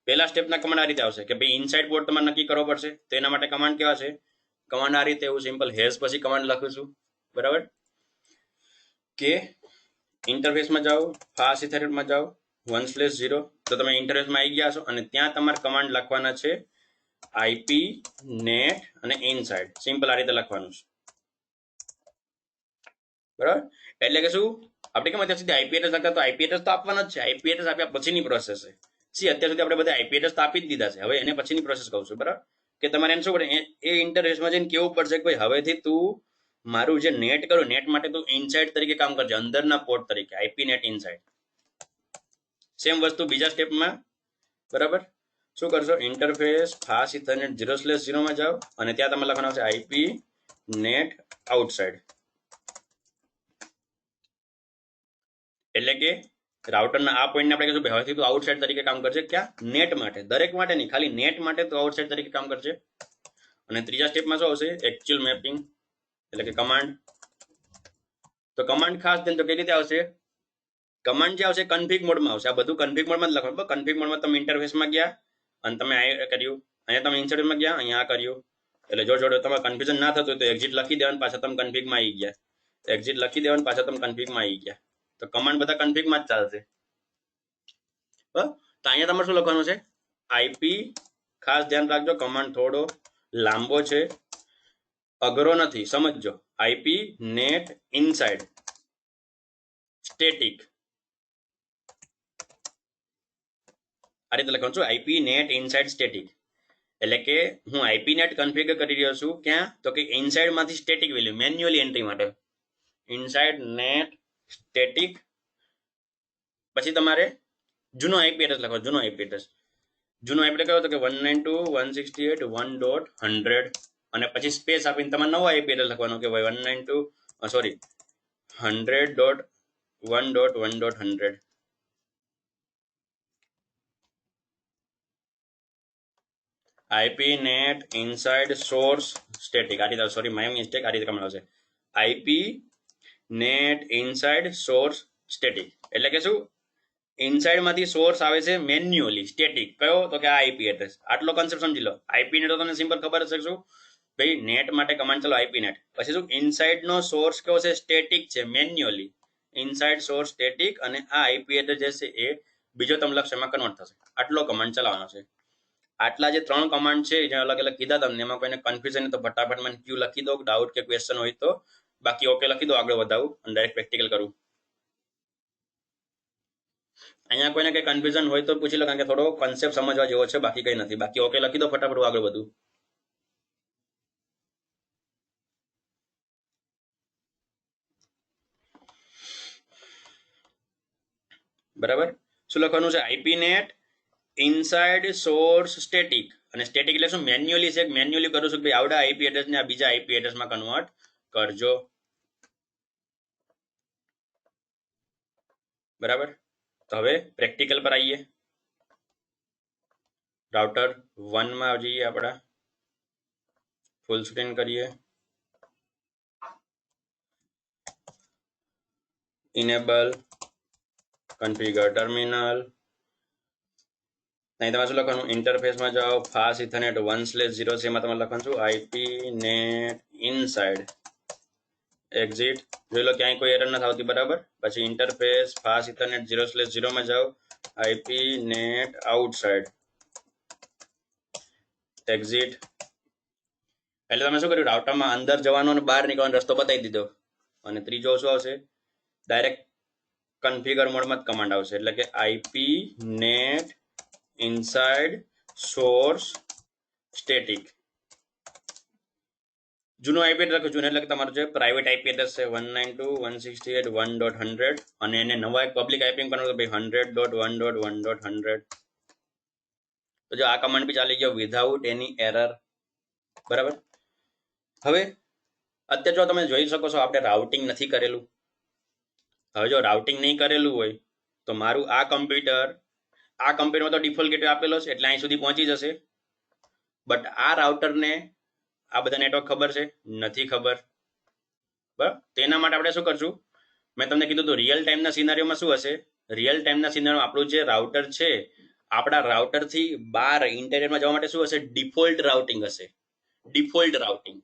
પહેલા સ્ટેપના કમાન્ડ આ રીતે આવશે કે ભાઈ ઇનસાઇડ પોર્ટ તમારે નક્કી કરવો પડશે. તો એના માટે કમાન્ડ કેવા છે, કમાન્ડ આ રીતે, એવું સિમ્પલ હેશ પછી કમાન્ડ લખું છું, બરાબર. કે ઇન્ટરફેસમાં જાઓ, ફાસ્ટ ઇથરનેટમાં જાઓ 1/0, તો તમે ઇન્ટરફેસમાં આવી ગયા છો અને ત્યાં તમારે કમાન્ડ લખવાના છે આઈપી નેટ અને ઇનસાઇડ. સિમ્પલ આ રીતે લખવાનું છે, બરાબર. એટલે કે શું, આપણે કેમ અત્યાર સુધી આઈપી એડ્રેસ લખતા, તો આઈપી એડ્રેસ તો આપવાનો જ છે. આઈપી એડ્રેસ આપ્યા પછીની પ્રોસેસ છે. અત્યાર સુધી આપણે બધા આઈપી એડ્રેસ તો આપી જ દીધા છે. હવે એને પછીની પ્રોસેસ કહું છું, બરાબર. કે તમારે એને શું પડે, એ ઇન્ટરફેસમાં જઈને કેવું પડશે કે ભાઈ હવેથી તું મારું જે નેટ કરું, નેટ માટે તું ઇનસાઇડ તરીકે કામ કરજે, અંદરના પોર્ટ તરીકે, આઈપી નેટ ઇનસાઇડ. સેમ વસ્તુ બીજા સ્ટેપમાં, બરાબર. શું કરશો, ઇન્ટરફેસ ફાસ્ટ ઇથરનેટ 0/0 માં જાઓ અને ત્યાં તમે લખવાનું છે આઈપી નેટ આઉટસાઇડ. એટલે કે રાઉટરના આ પોઈન્ટને આપણે કહીશું હવેથી તું આઉટસાઇડ તરીકે કામ કરશે. ક્યાં, નેટ માટે, દરેક માટે નહીં, ખાલી નેટ માટે તું આઉટસાઇડ તરીકે કામ કરશે. અને ત્રીજા સ્ટેપમાં શું આવશે, એક્ચ્યુઅલ મેપિંગ, એટલે કે કમાન્ડ. તો કમાન્ડ ખાસ ધ્યાન તો કઈ રીતે આવશે, કમાન્ડ જે આવશે કન્ફિગ મોડમાં આવશે. આ બધું કન્ફિગ મોડમાં જ લખવાનું. કન્ફિગ મોડમાં તમે ઇન્ટરફેસમાં ગયા અને તમે આ કર્યું, અહીંયા તમે ઇન્સર્ટમાં ગયા, અહીંયા આ કર્યું. એટલે જો તમારે કન્ફ્યુઝન ના થતું તો એક્ઝિટ લખી દેવાનું, પાછા તમે કન્ફિગમાં આવી ગયા. એક્ઝિટ લખી દેવાનું, પાછા તમે કન્ફિગમાં આવી ગયા. તો કમાન્ડ બધા કન્ફિગમાં જ ચાલશે. તો અહીંયા તમારે શું લખવાનું છે, આઈપી. ખાસ ધ્યાન રાખજો, કમાન્ડ થોડો લાંબો છે, અઘરો નથી, સમજજો. આઈપી નેટ ઇનસાઇડ સ્ટેટિક, આ રીતે લખવાનું છું, આઈપી નેટ ઇનસાઇડ સ્ટેટિક. એટલે કે હું આઈપી નેટ કન્ફિગર કરી રહ્યો છું ક્યાં, તો કે ઇનસાઇડ માંથી સ્ટેટિક વેલ્યુ મેન્યુઅલી એન્ટ્રી માટે, ઇનસાઇડ નેટ સ્ટેટિક. પછી તમારે જૂનો આઈપી એડ્રેસ લખો, જૂનો આઈપી એડ્રેસ. જૂનો આઈપી કયો, તો કે 192.168.1.100 અને પછી સ્પેસ આપીને તમારે નવો આઈપી એડ્રેસ લખવાનો કે ભાઈ 100.1.1.100. IP net inside source static, આ રીતે, સોરી માય મિસ્ટેક, આ રીતે કમાલ આવશે, IP net inside source static. એટલે કે શું, ઇનસાઇડ માંથી સોર્સ આવે છે મેન્યુઅલી સ્ટેટિક, કયો, તો કે આ આઈપી એડ્રેસ. આટલો કોન્સેપ્ટ સમજી લો. આઈપી નેટ તો તમને સિમ્પલ ખબર હશે શું ભાઈ, નેટ માટે કમાન્ડ ચાલો આઈપી નેટ, પછી શું ઇનસાઇડ નો સોર્સ કયો છે, સ્ટેટિક છે, મેન્યુઅલી ઇનસાઇડ સોર્સ સ્ટેટિક. અને આ આઈપી એડ્રેસ જે છે એ બીજો તમે લખશો એમાં કન્વર્ટ થશે. આટલો કમાન્ડ ચલાવવાનો છે. આટલા જે 3 કમાન્ડ છે જે અલગ અલગ કીધા તમને, એમાં કોઈને કન્ફ્યુઝન તો ફટાફટ મને ક્યુ લખી દો, ડાઉટ કે ક્વેશ્ચન હોય તો. બાકી ઓકે લખી દો, આગળ વધાવું અને ડાયરેક્ટ પ્રેક્ટિકલ કરું. અહીંયા કોઈને કઈ કન્ફ્યુઝન હોય તો પૂછી લો, કારણ કે થોડો કોન્સેપ્ટ સમજવા જેવો છે, બાકી કઈ નથી. બાકી ઓકે લખી દો ફટાફટ, આગળ વધું. બરાબર. શું લખવાનું છે, IP net inside source static. અને સ્ટેટિક એટલે શું, મેન્યુઅલી છે, મેન્યુઅલી કરું છું કે ભાઈ આવડા આઈપી એડ્રેસ ને આ બીજા આઈપી એડ્રેસમાં કન્વર્ટ કરજો, બરાબર. તો હવે પ્રેક્ટિકલ પર આવીએ. રાઉટર 1 માં જઈએ, આપણા ફૂલ સ્ક્રીન કરીએ, ઇનેબલ કન્ફિગર ટર્મિનલ. અહીં તમારે શું લખવાનું, ઇન્ટરફેસમાં જાઓ, ફાસ્ટ ઇથરનેટ 1/0 છે, એમાં તમારે લખવાનું છું આઈપી નેટ ઇનસાઇડ. એક્ઝિટ, જોઈ લો ક્યાંય કોઈ એરર નથી આવતી, બરાબર. પછી ઇન્ટરફેસ ફાસ્ટ ઇથરનેટ 0/0 માં જાઓ, આઈપી નેટ આઉટસાઇડ. એક્ઝિટ. એટલે તમે શું કર્યું, રાઉટરમાં અંદર જવાનો અને બહાર નીકળવાનો રસ્તો બતાવી દીધો. અને ત્રીજો શું આવશે, ડાયરેક્ટ કન્ફિગર મોડમાં જ કમાન્ડ આવશે, એટલે કે IP net inside source static. જૂનું આઈપી એડ્રેસ રાખો, જૂનું એટલે કે તમારું જે પ્રાઇવેટ આઈપી એડ્રેસ છે 192.168.1.100 અને એને નવા એક પબ્લિક આઈપી બનાવો તો ભાઈ 100.1.1.100. તો જો આ કમાન્ડ બી ચાલી ગયો વિધાઉટ એની એરર, બરાબર. હવે અત્યારે જો તમે જોઈ શકો છો આપણે રાઉટિંગ નથી કરેલું. હવે જો રાઉટિંગ નહીં કરેલું હોય તો મારું આ કમ્પ્યુટરમાં તો ડિફોલ્ટ ગેટવે આપેલો છે એટલે અહીં સુધી પહોંચી જશે. બટ આ રાઉટરને આ બધા નેટવર્ક ખબર છે? નથી ખબર, બરાબર. તેના માટે આપણે શું કરશું, મેં તમને કીધું તો રિયલ ટાઈમના સિનારીઓમાં શું હશે, રિયલ ટાઈમના સિનારીઓમાં આપણું જે રાઉટર છે આપણા રાઉટરથી બહાર ઇન્ટરનેટમાં જવા માટે શું હશે, ડિફોલ્ટ રાઉટિંગ હશે. ડિફોલ્ટ રાઉટિંગ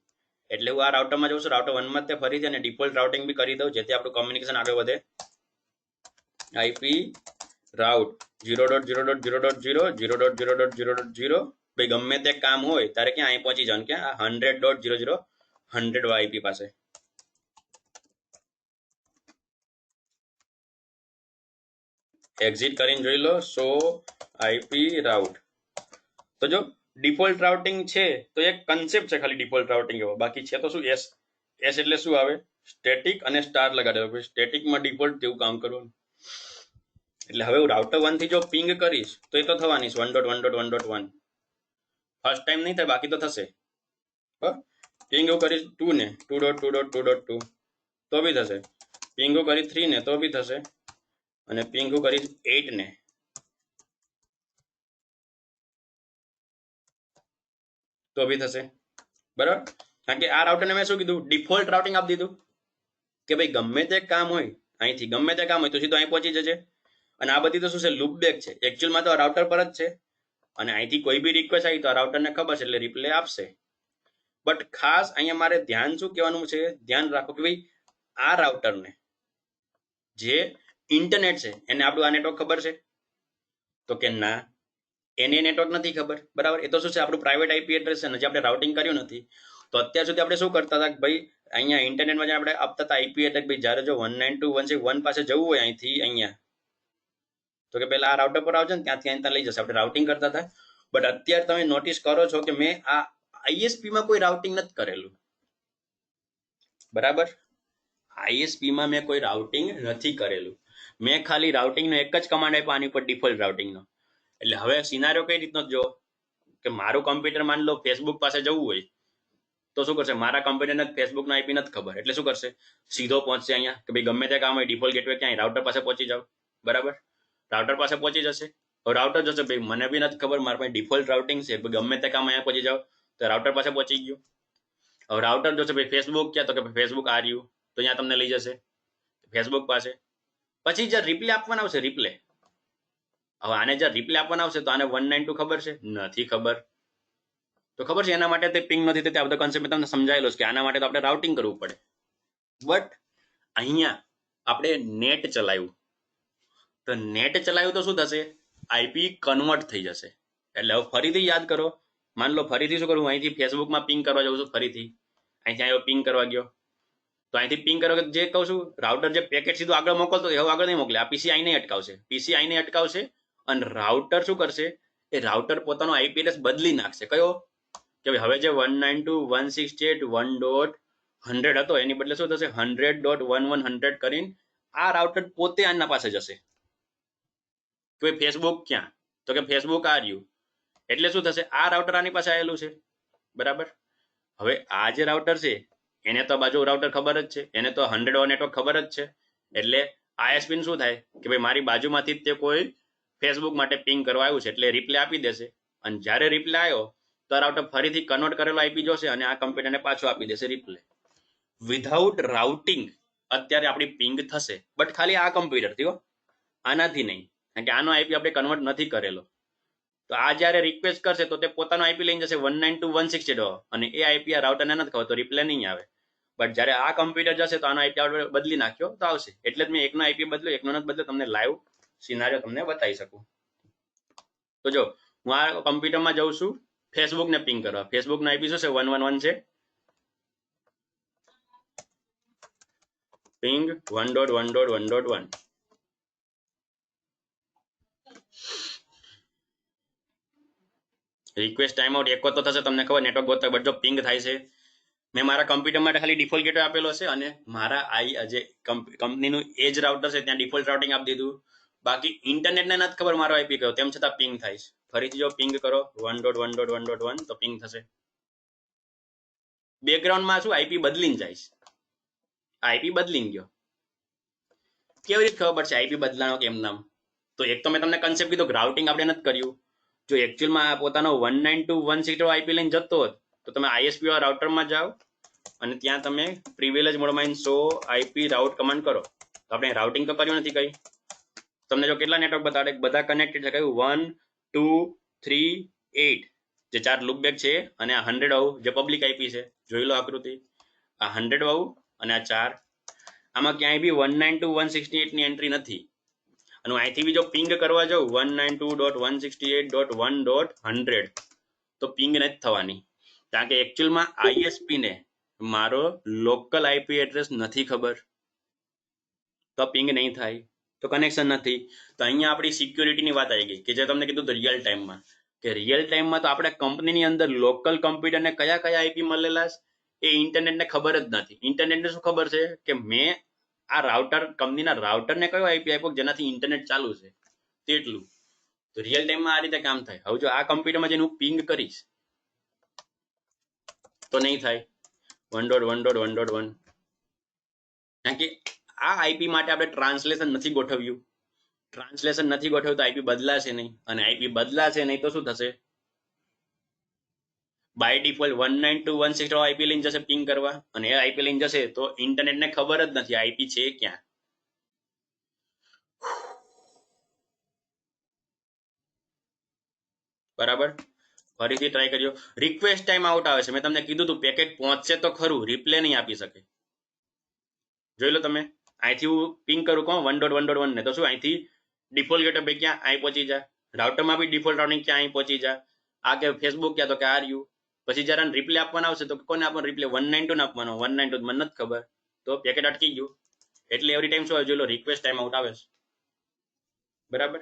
એટલે હું આ રાઉટરમાં જઉં છું, રાઉટર 1 માં તે ફરીથી અને ડિફોલ્ટ રાઉટિંગ બી કરી દઉં જેથી આપણું કોમ્યુનિકેશન આગળ વધે. આઈપી રાઉટ 0.0.0.0 ભાઈ ગમે તે કામ હોય ત્યારે ક્યાં અહીં પહોંચી જવાનું, ક્યાં 100.0.0.100 આઈપી પાસે. એક્ઝિટ કરીને જોઈ લો સો આઈપી રાઉટ. તો જો ડિફોલ્ટ રાઉટિંગ છે તો એક કન્સેપ્ટ છે ખાલી ડિફોલ્ટ રાઉટિંગ એવો, બાકી છે તો શું એસ એટલે શું આવે, સ્ટેટિક અને સ્ટાર લગાડેલો. સ્ટેટિકમાં ડિફોલ્ટ જેવું કામ કરવાનું. એટલે હવે હું રાઉટર 1 થી જો પિંગ કરીશ તો એ તો થવાની 1.1.1.1. ફર્સ્ટ ટાઈમ નહીં થાય, બાકી તો થશે. પિંગ હું કરીશ 2 ને 2.2.2.2 તો બી થશે. પિંગ હું કરીશ 3 ને તો બી થશે. અને પિંગ હું કરીશ 8 ને તો બી થશે, બરાબર. કારણ કે આ રાઉટરને મેં શું કીધું, ડિફોલ્ટ રાઉટિંગ આપી દીધું કે ભાઈ ગમે તે કામ હોય અહીંથી, ગમે તે કામ હોય તો સીધું અહીં પહોંચી જશે. અને આ બધી તો શું છે, લૂપ બેક છે. એકચ્યુઅલમાં તો આ રાઉટર પર જ છે અને અહીંથી કોઈ બી રિક્વેસ્ટ આવી તો આ રાઉટરને ખબર છે એટલે રિપ્લે આપશે. બટ ખાસ અહીંયા મારે ધ્યાન શું કહેવાનું છે, ધ્યાન રાખો કે ભાઈ આ રાઉટરને જે ઇન્ટરનેટ છે એને આપણું આ નેટવર્ક ખબર છે? તો કે ના, એને નેટવર્ક નથી ખબર, બરાબર. એ તો શું છે, આપણું પ્રાઇવેટ આઈપી એડ્રેસ છે ને જે આપણે રાઉટિંગ કર્યું નથી. તો અત્યાર સુધી આપણે શું કરતા હતા કે ભાઈ અહીંયા ઇન્ટરનેટમાં જે આપણે આપતા હતા આઈપી એડ્રેસ, ભાઈ જ્યારે જો 192.168 પાસે જવું હોય અહીંથી અહીંયા તો કે પહેલા આ રાઉટર પર આવજો ને ત્યાંથી અહીં લઈ જશે, આપણે રાઉટિંગ કરતા હતા. બટ અત્યારે તમે નોટિસ કરો છો કે મેં આ આઈએસપીમાં કોઈ રાઉટિંગ નથી કરેલું, બરાબર. આઈએસપીમાં મેં કોઈ રાઉટિંગ નથી કરેલું. મેં ખાલી રાઉટિંગનો એક જ કમાન્ડ આપ્યો આની ઉપર, ડિફોલ્ટ રાઉટિંગનો. એટલે હવે સિનારીઓ કઈ રીતનો જો કે મારું કમ્પ્યુટર માન લો ફેસબુક પાસે જવું હોય તો શું કરશે, મારા કમ્પ્યુટરને ફેસબુકનો આઈપી નથી ખબર એટલે શું કરશે, સીધો પહોંચશે અહીંયા કે ભાઈ ગમે તે કામ હોય ડિફોલ્ટ ગેટવે ક્યાંય રાઉટર પાસે પહોંચી જાવ, બરાબર. રાઉટર પાસે પહોંચી જશે. હવે રાઉટર જશે ભાઈ મને બી નથી ખબર, મારા પાસે ડિફોલ્ટ રાઉટિંગ છે, ગમે તે કામ અહીંયા પહોંચી જાવ તો રાઉટર પાસે પહોંચી ગયો. હવે રાઉટર જોશે ભાઈ ફેસબુક ક્યાં, તો કે ફેસબુક આ રહ્યું તો અહીંયા તમને લઈ જશે ફેસબુક પાસે. પછી જે રિપ્લે આપવાના આવશે રિપ્લે, હવે આને જે રિપ્લે આપવાના આવશે તો આને 192 ખબર છે? નથી ખબર. તો ખબર છે એના માટે તે પિંગ નથી થતી. આ બધો કોન્સેપ્ટ તમને સમજાયેલો છે કે આના માટે તો આપણે રાઉટિંગ કરવું પડે. બટ અહીંયા આપણે નેટ ચલાવ્યું તો નેટ ચલાવ્યું તો શું થશે, આઈપી કન્વર્ટ થઈ જશે. એટલે હવે ફરીથી યાદ કરો, માન લો ફરીથી શું કરું, અહીંથી ફેસબુકમાં પિંગ કરવા જાઉં છું, ફરીથી અહીંથી આવ્યો પિંગ કરવા ગયો તો અહીંથી પિંગ કરવા જે કહું છું રાઉટર જે પેકેટ સીધું આગળ મોકલતો હવે આગળ નહીં મોકલે, આ પીસી આઈને અટકાવશે, પીસી આઈને અટકાવશે. અને રાઉટર શું કરશે, એ રાઉટર પોતાનો આઈપી એડ્રેસ બદલી નાખશે. કયો કે હવે જે 192.168.1.100 હતો એની બદલે શું થશે 100.1100 કરીને આ રાઉટર પોતે આના પાસે જશે કે ફેસબુક ક્યાં, તો કે ફેસબુક આ રહ્યું. એટલે શું થશે, આ રાઉટર આની પાસે આવેલું છે, બરાબર. હવે આ જે રાઉટર છે એને તો બાજુ રાઉટર ખબર જ છે, એને તો 100 નેટવર્ક ખબર જ છે. એટલે આઈએસપી શું થાય કે ભાઈ મારી બાજુમાંથી તે કોઈ ફેસબુક માટે પિંગ કરવા આવ્યું છે એટલે રિપ્લે આપી દેશે. અને જ્યારે રિપ્લે આવ્યો તો રાઉટર ફરીથી કન્વર્ટ કરેલો આઈપી જોશે અને આ કમ્પ્યુટરને પાછો આપી દેશે રિપ્લે. વિધાઉટ રાઉટિંગ અત્યારે આપણી પિંગ થશે, બટ ખાલી આ કમ્પ્યુટર થયો, આનાથી નહીં, કારણ કે આનો આઈપી આપણે કન્વર્ટ નથી કરેલો. તો આ જ્યારે રિક્વેસ્ટ કરશે તો તે પોતાનો આઈપી લઈને જશે 192.168 અને એ આઈપી આ રાઉટરને નથી ખબર તો રિપ્લે નહીં આવે. બટ જ્યારે આ કમ્પ્યુટર જશે તો આનો આઈપી આપણે બદલી નાખ્યો તો આવશે. એટલે જ મેં એકનો આઈપી બદલ્યો, એકનો નથી બદલ્યો, તમને લાઈવ સિનારીઓ તમને બતાવી શકું. તો જો હું આ કમ્પ્યુટરમાં જઉં છું ફેસબુકને પિંગ કરવા, ફેસબુકનો આઈપી શું છે 111 છે, પિંગ 1.1.1.1. રિક્વેસ્ટ ટાઈમ આઉટ એક તો થશે, તમને ખબર નેટવર્ક ગોતતા બધો પિંગ થાય છે. મેં મારા કમ્પ્યુટર માટે ખાલી ડિફોલ્ટ ગેટવે આપેલો છે અને મારા જે કંપનીનું એજ રાઉટર છે ત્યાં ડિફોલ્ટ રાઉટિંગ આપી દીધું. બાકી ઇન્ટરનેટને નથી ખબર મારો આઈપી કયો, તેમ છતાં પિંગ થાય છે. ફરીથી જો પિંગ કરો 1.1.1.1 તો પિંગ થશે. બેકગ્રાઉન્ડમાં શું આઈપી બદલીને જાય છે, આઈપી બદલીને ગયો. કેવી રીતે ખબર પડશે આઈપી બદલાનો કેમ નામ? તો એક તો મેં તમને કન્સેપ્ટ કીધું રાઉટિંગ આપણે નથી કર્યું. જો એકચ્યુઅલમાં પોતાનો 192.168 આઈપી લઈને જતો હોત તો તમે આઈએસપી વાળા રાઉટરમાં જાઓ અને ત્યાં તમે પ્રિવિલેજ મોડમાં શો આઈપી રાઉટ કમાન્ડ કરો. તો આપણે રાઉટિંગ તો કર્યું નથી કઈ. તમને જો કેટલા નેટવર્ક બતાડે, બધા કનેક્ટેડ છે. કયું 1 2 3 8 જે 4 લૂપ બેક છે અને આ 100 વાળું જે પબ્લિક આઈપી છે. જોઈ લો આકૃતિ, આ 100 વાળું અને આ 4. આમાં ક્યાંય બી 192.168 ની એન્ટ્રી નથી. અને અહીંથી બી જો પિંગ કરવા જાઉં 192.168.1.100 તો પિંગ નથી થવાની, કારણ કે એકચ્યુઅલમાં આઈએસપી ને મારો લોકલ આઈપી એડ્રેસ નથી ખબર, તો પિંગ નહીં થાય, તો કનેક્શન નથી. તો અહીંયા આપણી સિક્યોરિટીની વાત આવી ગઈ કે જે તમને કીધું રિયલ ટાઈમમાં, કે રિયલ ટાઈમમાં તો આપણે કંપનીની અંદર લોકલ કમ્પ્યુટરને કયા કયા આઈપી મળેલા એ ઇન્ટરનેટને ખબર જ નથી. ઇન્ટરનેટને શું ખબર છે કે મેં આ રાઉટર કંપનીના રાઉટરને કયો આઈપી આપ્યો જેનાથી ઇન્ટરનેટ ચાલુ છે તેટલું. તો રિયલ ટાઈમમાં આ રીતે કામ થાય. હવે જો આ કમ્પ્યુટરમાં જઈને હું પિંગ કરીશ તો નહીં થાય 1.1.1.1, કારણ કે આ આઈપી માટે આપણે ટ્રાન્સલેશન નથી ગોઠવ્યું. ટ્રાન્સલેશન નથી ગોઠવ્યું તો આઈપી બદલાશે નહીં, અને આઈપી બદલાશે નહીં તો શું થશે? બાય ડિફોલ્ટ 192.168 આઈપી લઈને જશે પિંગ કરવા, અને એ આઈપી લઈને જશે તો ઇન્ટરનેટને ખબર જ નથી આઈપી છે ક્યાં. બરાબર, ફરીથી ટ્રાય કરજો. રિક્વેસ્ટ ટાઈમ આઉટ આવે છે. મેં તમને કીધું તું પેકેટ પહોંચશે તો ખરું, રિપ્લે નહીં આપી શકે. જોઈ લો તમે, અહીંથી હું પિંગ કરું કહું 1.1.1 ને તો શું અહીંથી ડિફોલ્ટ ગેટવે ક્યાં અહીં પહોંચી જાય, રાઉટરમાં બી ડિફોલ્ટ રાઉટિંગ ક્યાં અહીં પહોંચી જાય. આ કે ફેસબુક ક્યાં તો કે આર યુ. પછી જયારે રિપ્લે આપવાના આવશે તો કોને આપવાનો રિપ્લે? 192 આપવાનો. 192 મને નથી ખબર, તો પેકેટ અટકી ગયું. એટલે એવરી ટાઈમ શું આવે? જોઈ લો રિક્વેસ્ટ ટાઈમ આઉટ આવે છે. બરાબર,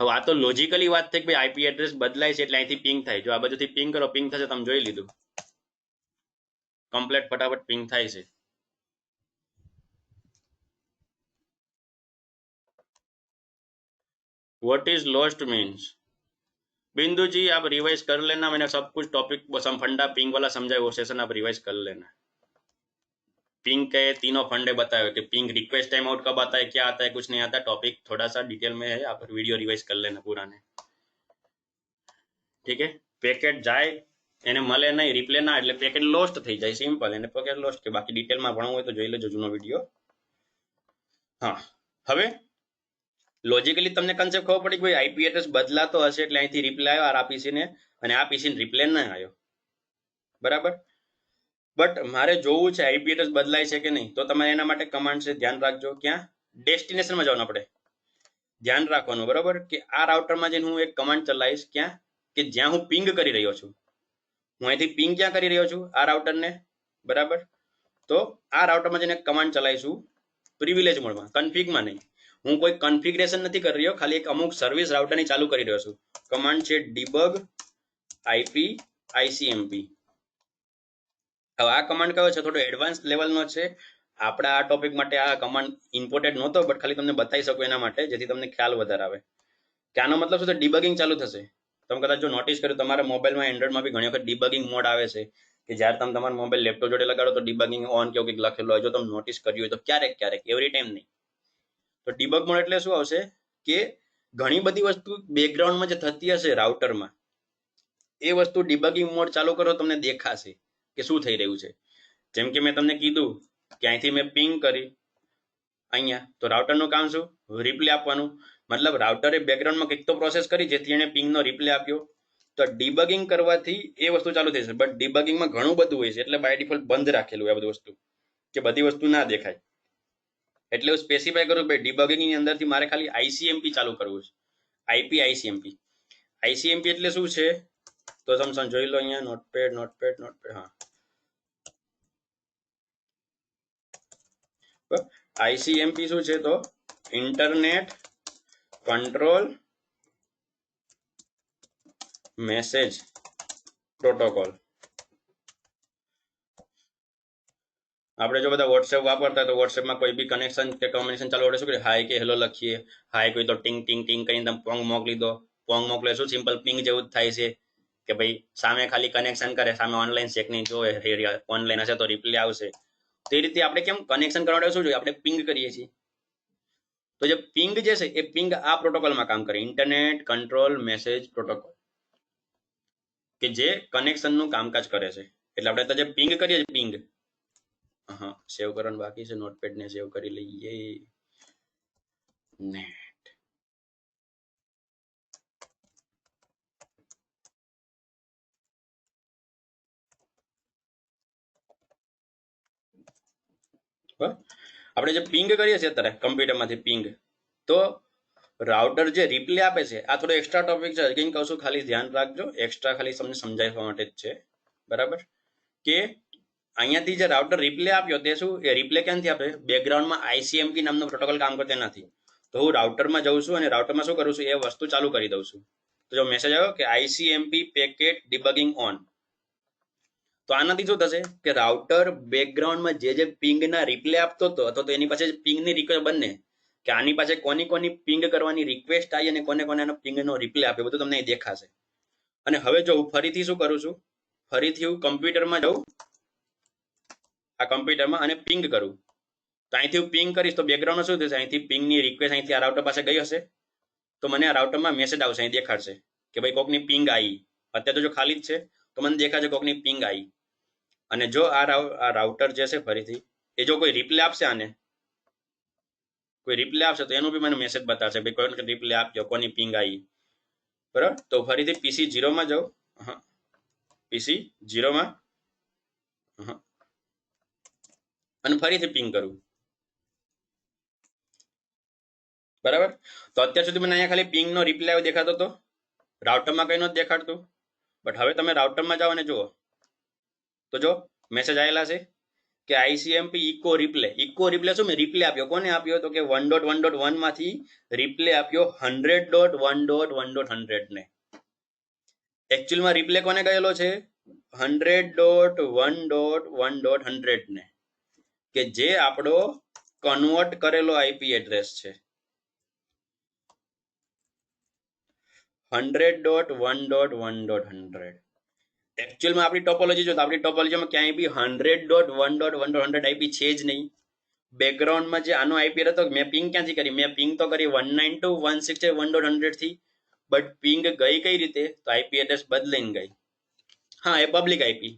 હવે આ તો લોજિકલી વાત થઈ કે ભાઈ આઈપી એડ્રેસ બદલાય છે એટલે અહીંથી પિંગ થાય. જો આ બાજુથી પિંગ કરો, પિંગ થશે. તમે જોઈ લીધું, કમ્પ્લીટ ફટાફટ પિંગ થાય છે. What is lost means? बिंदु जी आप रिवाइज कर लेना, मैंने सब कुछ टॉपिक फंडा पिंग वाला समझाया, वो सेशन आप रिवाइज कर लेना. पिंग के तीनों फंडे बताए कि पिंग रिक्वेस्ट टाइम आउट कब आता है, क्या आता है, कुछ नहीं आता. टॉपिक थोड़ा सा डिटेल में है, आप वीडियो रिवाइज कर लेना पूरा ने. ठीक है, પેકેટ જાય એને મળે નહીં, રિપ્લે ના, એટલે પેકેટ લોસ્ટ થઈ જાય. સિમ્પલ, એને પેકેટ લોસ્ટ કે. બાકી ડિટેલમાં ભણવું હોય તો જોઈ લેજો જૂનો વિડીયો. હા, હવે લોજિકલી તમને કન્સેપ્ટ ખબર પડી કે ભાઈ આઈપી એડ્રેસ બદલાતો હશે એટલે અહીંથી રિપ્લે આવ્યો આ પીસી ને, અને આ પીસી ને રિપ્લે ના આવ્યો. બરાબર, બટ મારે જોવું છે આઈપી એડ્રેસ બદલાય છે કે નહીં. તો તમારે એના માટે કમાન્ડ છે, ધ્યાન રાખજો. ક્યાં? ડેસ્ટિનેશનમાં જવાનું. આપણે ધ્યાન રાખવાનું બરાબર કે આ રાઉટરમાં જઈને હું એક કમાન્ડ ચલાવીશ. ક્યાં? કે જ્યાં હું પિંગ કરી રહ્યો છું, હું અહીંથી પિંગ ક્યાં કરી રહ્યો છું? આ રાઉટરને. બરાબર, તો આ રાઉટરમાં જઈને કમાન્ડ ચલાવીશું પ્રિવિલેજ મોડમાં, કન્ફિગમાં નહીં. હું કોઈ કન્ફિગરેશન નથી કરી રહ્યો, ખાલી એક અમુક સર્વિસ રાઉટરની ચાલુ કરી રહ્યો છું. કમાન્ડ છે ડીબગ આઈપી આઈસીએમપી. હવે આ કમાન્ડ કયો છે? થોડો એડવાન્સ લેવલનો છે. આપણા આ ટોપિક માટે આ કમાન્ડ ઇમ્પોર્ટન્ટ નહોતો, બટ ખાલી તમને બતાવી શકું એના માટે, જેથી તમને ખ્યાલ વધારે આવે કે આનો મતલબ શું છે. ડિબગિંગ ચાલુ થશે. તમે કદાચ જો નોટિસ કર્યું, તમારા મોબાઈલમાં એન્ડ્રોઈડમાં બી ઘણી વખત ડિબગિંગ મોડ આવે છે કે જ્યારે તમે તમારા મોબાઈલ લેપટોપ જોડે લગાડો તો ડિબગિંગ ઓન કેવું કંઈક લખેલું હોય. જો તમે નોટિસ કર્યું હોય તો ક્યારેક ક્યારેક, એવરી ટાઈમ નહીં. તો ડિબગ મોડ એટલે શું આવશે કે ઘણી બધી વસ્તુ બેકગ્રાઉન્ડમાં જે થતી હશે રાઉટરમાં, એ વસ્તુ ડિબગિંગ મોડ ચાલુ કરો તમને દેખાશે કે શું થઈ રહ્યું છે. જેમ કે મેં તમને કીધું કે અહીંથી મેં પિંગ કરી અહીંયા, તો રાઉટરનું કામ શું? રિપ્લે આપવાનું. મતલબ રાઉટરે બેકગ્રાઉન્ડમાં કંઈક તો પ્રોસેસ કરી જેથી એને પિંગનો રિપ્લે આપ્યો. તો ડિબગિંગ કરવાથી એ વસ્તુ ચાલુ થઈ જશે. બટ ડિબગિંગમાં ઘણું બધું હોય છે, એટલે બાય ડિફોલ્ટ બંધ રાખેલું આ બધી વસ્તુ, કે બધી વસ્તુ ના દેખાય. એટલે હું સ્પેસિફાય કરું ભાઈ ડિબગિંગની અંદરથી મારે ખાલી આઈસીએમપી ચાલુ કરવું છે. આઈપી આઈસીએમપી. આઈસીએમપી એટલે શું છે તો તમે જોઈ લો અહીંયા. Notepad Notepad Notepad. હા, આઈસીએમપી શું છે? તો ઇન્ટરનેટ કંટ્રોલ મેસેજ પ્રોટોકોલ. આપણે જો બધા વોટ્સએપ વાપરતા તો વોટ્સએપમાં કોઈ બી કનેક્શન કે કોમ્યુનિકેશન ચાલુ હોય શું કરીએ, હાય કે હેલો લખીએ. હાય કોઈ તો ટિંગ ટિંગ ટિંગ કરીને તમે પોંગ મોકલી દો. પોંગ મોકલે શું સિમ્પલ પિંગ જેવું જ થાય છે કે ભાઈ સામે ખાલી કનેક્શન કરે, સામે ઓનલાઈન ચેક નહીં જોવે, ઓનલાઈન હશે તો રિપ્લે આવશે. તે રીતે આપણે કેમ કનેક્શન કરવા માટે શું જોઈએ, આપણે પિંગ કરીએ છીએ. તો જે પિંગ જે છે એ પિંગ આ પ્રોટોકોલમાં કામ કરે, ઇન્ટરનેટ કંટ્રોલ મેસેજ પ્રોટોકોલ, કે જે કનેક્શનનું કામકાજ કરે છે. એટલે આપણે તો જે પિંગ કરીએ છીએ પિંગ, હા સેવ કરવાનું બાકી છે, નોટપેડ ને સેવ કરી લઈએ. ને આપણે જે પિંગ કરીએ છીએ અત્યારે કમ્પ્યુટરમાંથી પિંગ, તો રાઉટર જે રિપ્લે આપે છે, આ થોડો એક્સ્ટ્રા ટોપિક છે, કંઈ કહું છું ખાલી ધ્યાન રાખજો, એક્સ્ટ્રા ખાલી તમને સમજાવવા માટે જ છે, બરાબર. કે અહીંયાથી જે રાઉટર રિપ્લે આપ્યો તે શું, એ રિપ્લે ક્યાંથી આપે, બેકગ્રાઉન્ડમાં આઈસીએમપી નામનો પ્રોટોકોલ કામ કરતો નથી. તો હું રાઉટરમાં જઉં છું અને રાઉટરમાં શું કરું છું, એ વસ્તુ ચાલુ કરી દઉં છું. તો જો મેસેજ આવ્યો કે આઈસીએમપી પેકેટ ડિબગિંગ ઓન, તો આનાથી શું થશે કે રાઉટર બેકગ્રાઉન્ડમાં જે પિંગના રિપ્લે આપતો હતો અથવા તો એની પાસે પિંગની રિક્વેસ્ટ બંને, કે આની પાસે કોની કોની પિંગ કરવાની રિક્વેસ્ટ આવી અને કોને કોને પિંગનો રિપ્લે આપ્યો, બધું તમને દેખાશે. અને હવે જો હું ફરીથી શું કરું છું, ફરીથી હું કમ્પ્યુટરમાં જાઉં, આ કમ્પ્યુટરમાં અને પિંગ કરું, તો અહીંથી હું પિંગ કરીશ તો બેકગ્રાઉન્ડમાં શું થશે, અહીંથી પિંગની રિક્વેસ્ટ અહીંથી આ રાઉટર પાસે ગઈ હશે, તો મને આ રાઉટરમાં મેસેજ આવશે, અહીં દેખાડશે કે ભાઈ કોકની પિંગ આવી. અત્યારે તો જો ખાલી જ છે તો મને દેખાશે કોકની પિંગ આવી. અને જો આ રાઉટર જે છે ફરીથી એ જો કોઈ રિપ્લે આપશે, આને કોઈ રિપ્લે આપશે તો એનું બી મને મેસેજ બતાવશે ભાઈ કોઈ રિપ્લે આપ્યો, કોની પિંગ આવી, બરાબર. તો ફરીથી પીસી 0માં જાઉં, હા પીસી 0માં, હા, અને ફરીથી પિંગ કરું, બરાબર. તો અત્યાર સુધી મને અહીંયા ખાલી પિંગનો રિપ્લે આવ્યો દેખાતો હતો, રાઉટરમાં કંઈ નહોતું દેખાડતું. બટ હવે તમે રાઉટરમાં જાઓ અને જુઓ તો જો મેસેજ આવેલા છે કે આઈસીએમપી ઇકો રિપ્લે શું મેં રિપ્લે આપ્યો, કોને આપ્યો તો કે 1.1.1 માંથી રિપ્લે આપ્યો 100.1.1.100 ને. એકચ્યુઅલમાં રિપ્લે કોને ગયેલો છે 100.1.1.100 ને, કે જે આપણો કન્વર્ટ કરેલો આઈપી એડ્રેસ છે 100.1.1.100. એકચ્યુઅલમાં આપણી ટોપોલોજી જો તો આપણી ટોપોલોજીમાં ક્યાંય બી 100.1.1.100 આઈપી છે જ નહીં. બેકગ્રાઉન્ડમાં જે આનો આઈપી હતો મેં પિંગ ક્યાંથી કરી, મેં પિંગ તો કરી 192.168.100 થી, બટ પિંગ ગઈ કઈ રીતે, તો આઈપી એડ્રેસ બદલાઈને ગઈ. હા એ પબ્લિક આઈપી,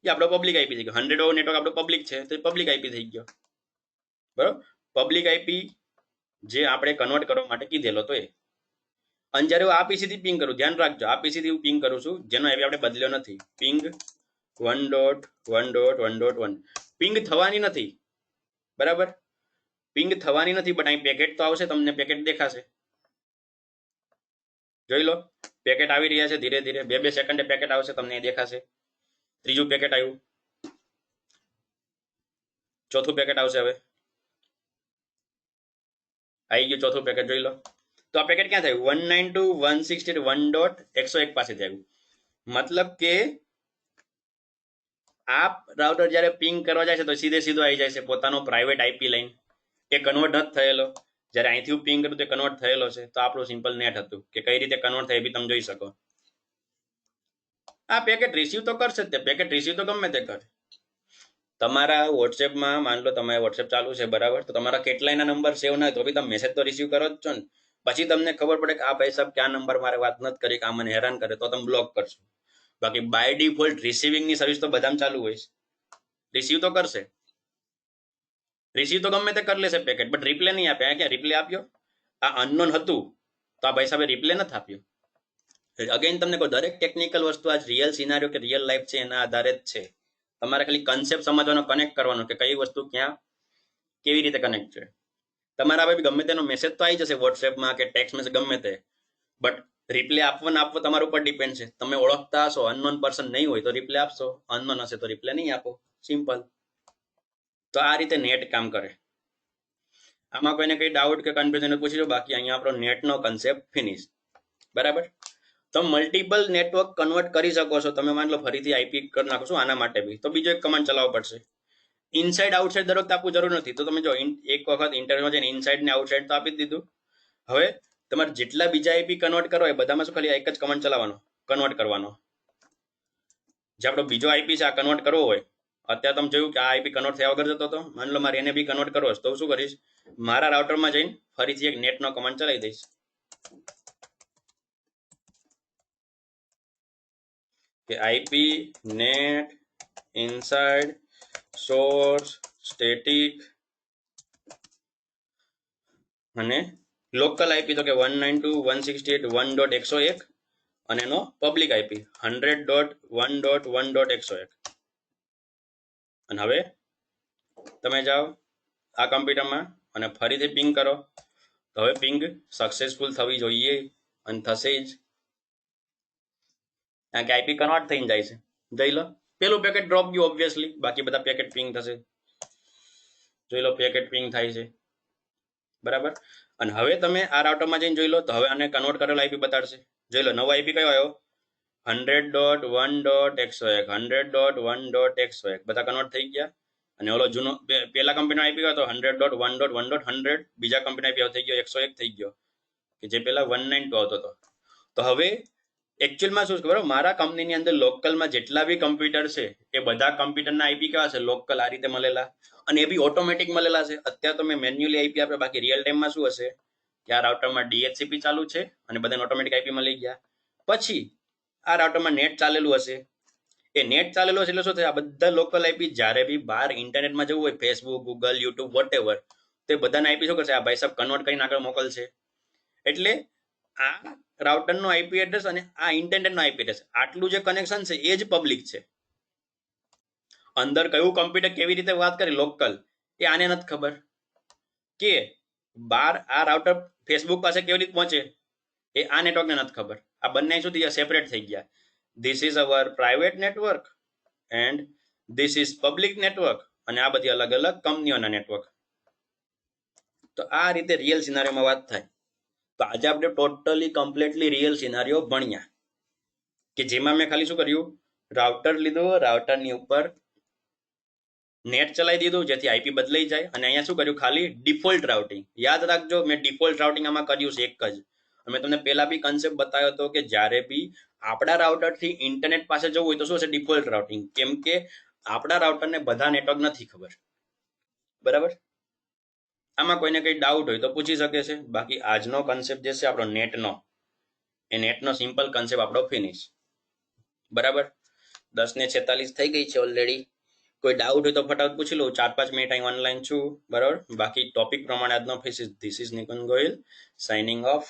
એ આપણો પબ્લિક આઈપી થઈ ગયો. 100 ઓવર નેટવર્ક આપણો પબ્લિક છે તો એ પબ્લિક આઈપી થઈ ગયો, બરાબર. પબ્લિક આઈપી જે આપણે કન્વર્ટ કરવા માટે કીધેલો તો એ. અને જ્યારે હું આ પીસીથી પિંગ કરું, ધ્યાન રાખજો આ પીસીથી હું પિંગ કરું છું જેનો આઈપી આપણે બદલ્યો નથી, પિંગ 1.1.1.1 પિંગ થવાની નથી, બરાબર. પિંગ થવાની નથી, બટ અહીં પેકેટ તો આવશે, તમને પેકેટ દેખાશે, જોઈ લો પેકેટ આવી રહ્યા છે ધીરે ધીરે, 2-2 સેકન્ડે પેકેટ આવશે, તમને દેખાશે. ત્રીજું પેકેટ આવ્યું, ચોથું પેકેટ આવશે, હવે આવી ગયું ચોથું પેકેટ, જોઈ લો. તો આ પેકેટ ક્યાં થયું 192.168.1.101 પાસેથી આવ્યું. મતલબ કે આ રાઉટર જ્યારે પિંગ કરવા જાય છે તો સીધે સીધો આવી જાય છે પોતાનો પ્રાઇવેટ આઈપી લાઈન, એ કન્વર્ટ નથી થયેલો. જ્યારે અહીંથી હું પિંગ કરું તો કન્વર્ટ થયેલો છે. તો આપણું સિમ્પલ નેટ હતું કે કઈ રીતે કન્વર્ટ થાય એ બી તમે જોઈ શકો. આ પેકેટ રિસીવ તો કરશે જ, તે પેકેટ રિસીવ તો ગમે તે કરે. તમારા વોટ્સએપમાં માન લો તમારે વોટ્સએપ ચાલુ છે, બરાબર, તો તમારા કેટલાયના નંબર સેવ ના હોય તો બી તમે મેસેજ તો રિસીવ કરો જ છો ને. પછી તમને ખબર પડે કે આ ભાઈ સાહેબ ક્યાં નંબર મારે વાત નથી કરી કે આ મને હેરાન કરે, તો તમે બ્લોક કરશો. બાકી બાય ડિફોલ્ટ રિસીવિંગની સર્વિસ તો બધામાં ચાલુ હોય છે, રિસીવ તો કરશે, રિસીવ તો ગમે તે કરી લેશે પેકેટ, બટ રિપ્લે નહીં આપે. ક્યાં રિપ્લે આપ્યો, આ અનનોન હતું તો આ ભાઈ સાહેબે રિપ્લે નથી આપ્યો. અગેન તમને કહું, દરેક ટેકનિકલ વસ્તુ આજ રિયલ સિનારીઓ કે રિયલ લાઈફ છે એના આધારે જ છે. તમારે ખાલી કન્સેપ્ટ સમજવાનો, કનેક્ટ કરવાનો કે કઈ વસ્તુ ક્યાં કેવી રીતે કનેક્ટ છે. તમારા ભાઈ ગમે તેનો મેસેજ તો આવી જશે વોટ્સએપમાં કે ટેક્સ્ટ મેસેજ ગમે તે, બટ રિપ્લે આપવો ના આપવો તમારા ઉપર ડિપેન્ડ છે. તમે ઓળખતા હશો, અનનોન પર્સન નહીં હોય તો રિપ્લે આપશો, અનનોન હશે તો રિપ્લે નહીં આપો, સિમ્પલ. તો આ રીતે નેટ કામ કરે. આમાં કોઈને કઈ ડાઉટ કે કન્ફ્યુઝન પૂછી લો, બાકી અહીંયા આપણો નેટનો કન્સેપ્ટ ફિનિશ, બરાબર. તમે મલ્ટિપલ નેટવર્ક કન્વર્ટ કરી શકો છો. તમે માની લો ફરીથી આઈપી કરી નાખો છો આના માટે બી, તો બીજો એક કમાન્ડ ચલાવવો પડશે. ઇનસાઇડ આઉટસાઇડ દર વખતે આપવું જરૂર નથી. તો તમે જો એક વખત ઇન્ટરવ્યુમાં જઈને ઇનસાઇડ ને આઉટસાઇડ તો આપી જ દીધું. હવે તમારે જેટલા બીજા આઈપી કન્વર્ટ કરો એ બધામાં શું ખાલી એક જ કમાન્ડ ચલાવવાનો, કન્વર્ટ કરવાનો. જે આપણો બીજો આઈપી છે આ કન્વર્ટ કરવો હોય, અત્યારે તમે જોયું કે આ આઈપી કન્વર્ટ થયા વગર જતો હતો, માની લો મારે એને બી કન્વર્ટ કરવો છે, તો શું કરીશ, મારા રાઉટરમાં જઈને ફરીથી એક નેટનો કમાન્ડ ચલાવી દઈશ. કે IP net inside source static અને લોકલ આઈપી તો કે 192.168.1.101 અને એનો પબ્લિક આઈપી 100.1.1.101. અને હવે તમે જાઓ આ કમ્પ્યુટરમાં અને ફરીથી પિંગ કરો, તો હવે પિંગ સક્સેસફુલ થવી જોઈએ અને થશે જ, કારણ કે આઈપી કન્વર્ટ થઈને જાય છે. જોઈ લો પેલું પેકેટ ડ્રોપ ગયું ઓબ્વિયસલી, બાકી બધા પેકેટ પિંગ થશે. જોઈ લો પેકેટ પિંગ થાય છે, બરાબર. અને હવે તમે આ રાઉટરમાં જઈને જોઈ લો, તો હવે આને કન્વર્ટ કરેલો આઈપી બતાડશે. જોઈ લો નવો આઈપી કયો આવ્યો, 100.1.101 100.1.101 બધા કન્વર્ટ થઈ ગયા. અને ઓલો જૂનો પેલા કંપનીનો આઈપી હતો 100.1.1.100, બીજા કંપની આઈપી થઈ ગયો 101 થઈ ગયો, કે જે પેલા 192 આવતો હતો. તો હવે એકચ્યુઅલમાં શું ખબર, મારા કંપનીની અંદર લોકલમાં જેટલા બી કમ્પ્યુટર છે એ બધા કમ્પ્યુટરના આઈપી કેવા છે, લોકલ આ રીતે મળેલા, અને એ બી ઓટોમેટિક મળેલા છે. અત્યારે તો મેં મેન્યુઅલી આઈપી આપે, બાકી રિયલ ટાઈમમાં શું હશે કે આ રાઉટરમાં DHCP ચાલુ છે અને બધાને ઓટોમેટિક આઈપી મળી ગયા. પછી આ રાઉટરમાં નેટ ચાલેલું હશે, એ નેટ ચાલેલું હશે એટલે શું થાય, આ બધા લોકલ આઈપી જ્યારે બી બહાર ઇન્ટરનેટમાં જવું હોય, ફેસબુક, ગૂગલ, યુટ્યુબ, વોટેવર, તો એ બધાના આઈપી શું કરશે, આ ભાઈ સાહેબ કન્વર્ટ કરીને આગળ મોકલશે. એટલે આ રાઉટરનો આઈપી એડ્રેસ અને આ ઇન્ટરનેટનો આઈપી એડ્રેસ આટલું જે કનેક્શન છે એ જ પબ્લિક છે. અંદર કયું કમ્પ્યુટર કેવી રીતે વાત કરે લોકલ, એ આને નથી ખબર. કે બાર આ રાઉટર ફેસબુક પાસે કેવી રીતે પહોંચે એ આ નેટવર્કને નથી ખબર. આ બંને શું થઈ ગયા, સેપરેટ થઈ ગયા. This is our private network and this is public network, અને આ બધી અલગ અલગ કંપનીઓના નેટવર્ક. તો આ રીતે રિયલ સિનારીઓમાં વાત થાય. તો આજે આપણે ટોટલી કમ્પ્લીટલી રિયલ સિનારીઓ ભણ્યા, કે જેમાં મેં ખાલી શું કર્યું, રાઉટર લીધું, રાઉટરની ઉપર નેટ ચલાવી દીધું જેથી આઈપી બદલાઈ જાય, અને અહીંયા શું કર્યું, ખાલી ડિફોલ્ટ રાઉટિંગ. યાદ રાખજો મેં ડિફોલ્ટ રાઉટિંગ આમાં કર્યું છે એક જ. મેં તમને પહેલા બી કન્સેપ્ટ બતાવ્યો હતો કે જ્યારે બી આપણા રાઉટરથી ઇન્ટરનેટ પાસે જવું હોય તો શું છે, ડિફોલ્ટ રાઉટિંગ. કેમ કે આપણા રાઉટરને બધા નેટવર્ક નથી ખબર, બરાબર. આમાં કોઈને કંઈ ડાઉટ હોય તો પૂછી શકે છે. બાકી આજનો કન્સેપ્ટ જે છે આપણો નેટનો, એ નેટનો સિમ્પલ કન્સેપ્ટ આપણો ફિનિશ, બરાબર. 10:46 થઈ ગઈ છે ઓલરેડી. કોઈ ડાઉટ હોય તો ફટાફટ પૂછી લો, 4-5 મિનિટ અહીં ઓનલાઈન છું, બરાબર. બાકી ટોપિક પ્રમાણે આજનો this is Nikunj Gohil signing of.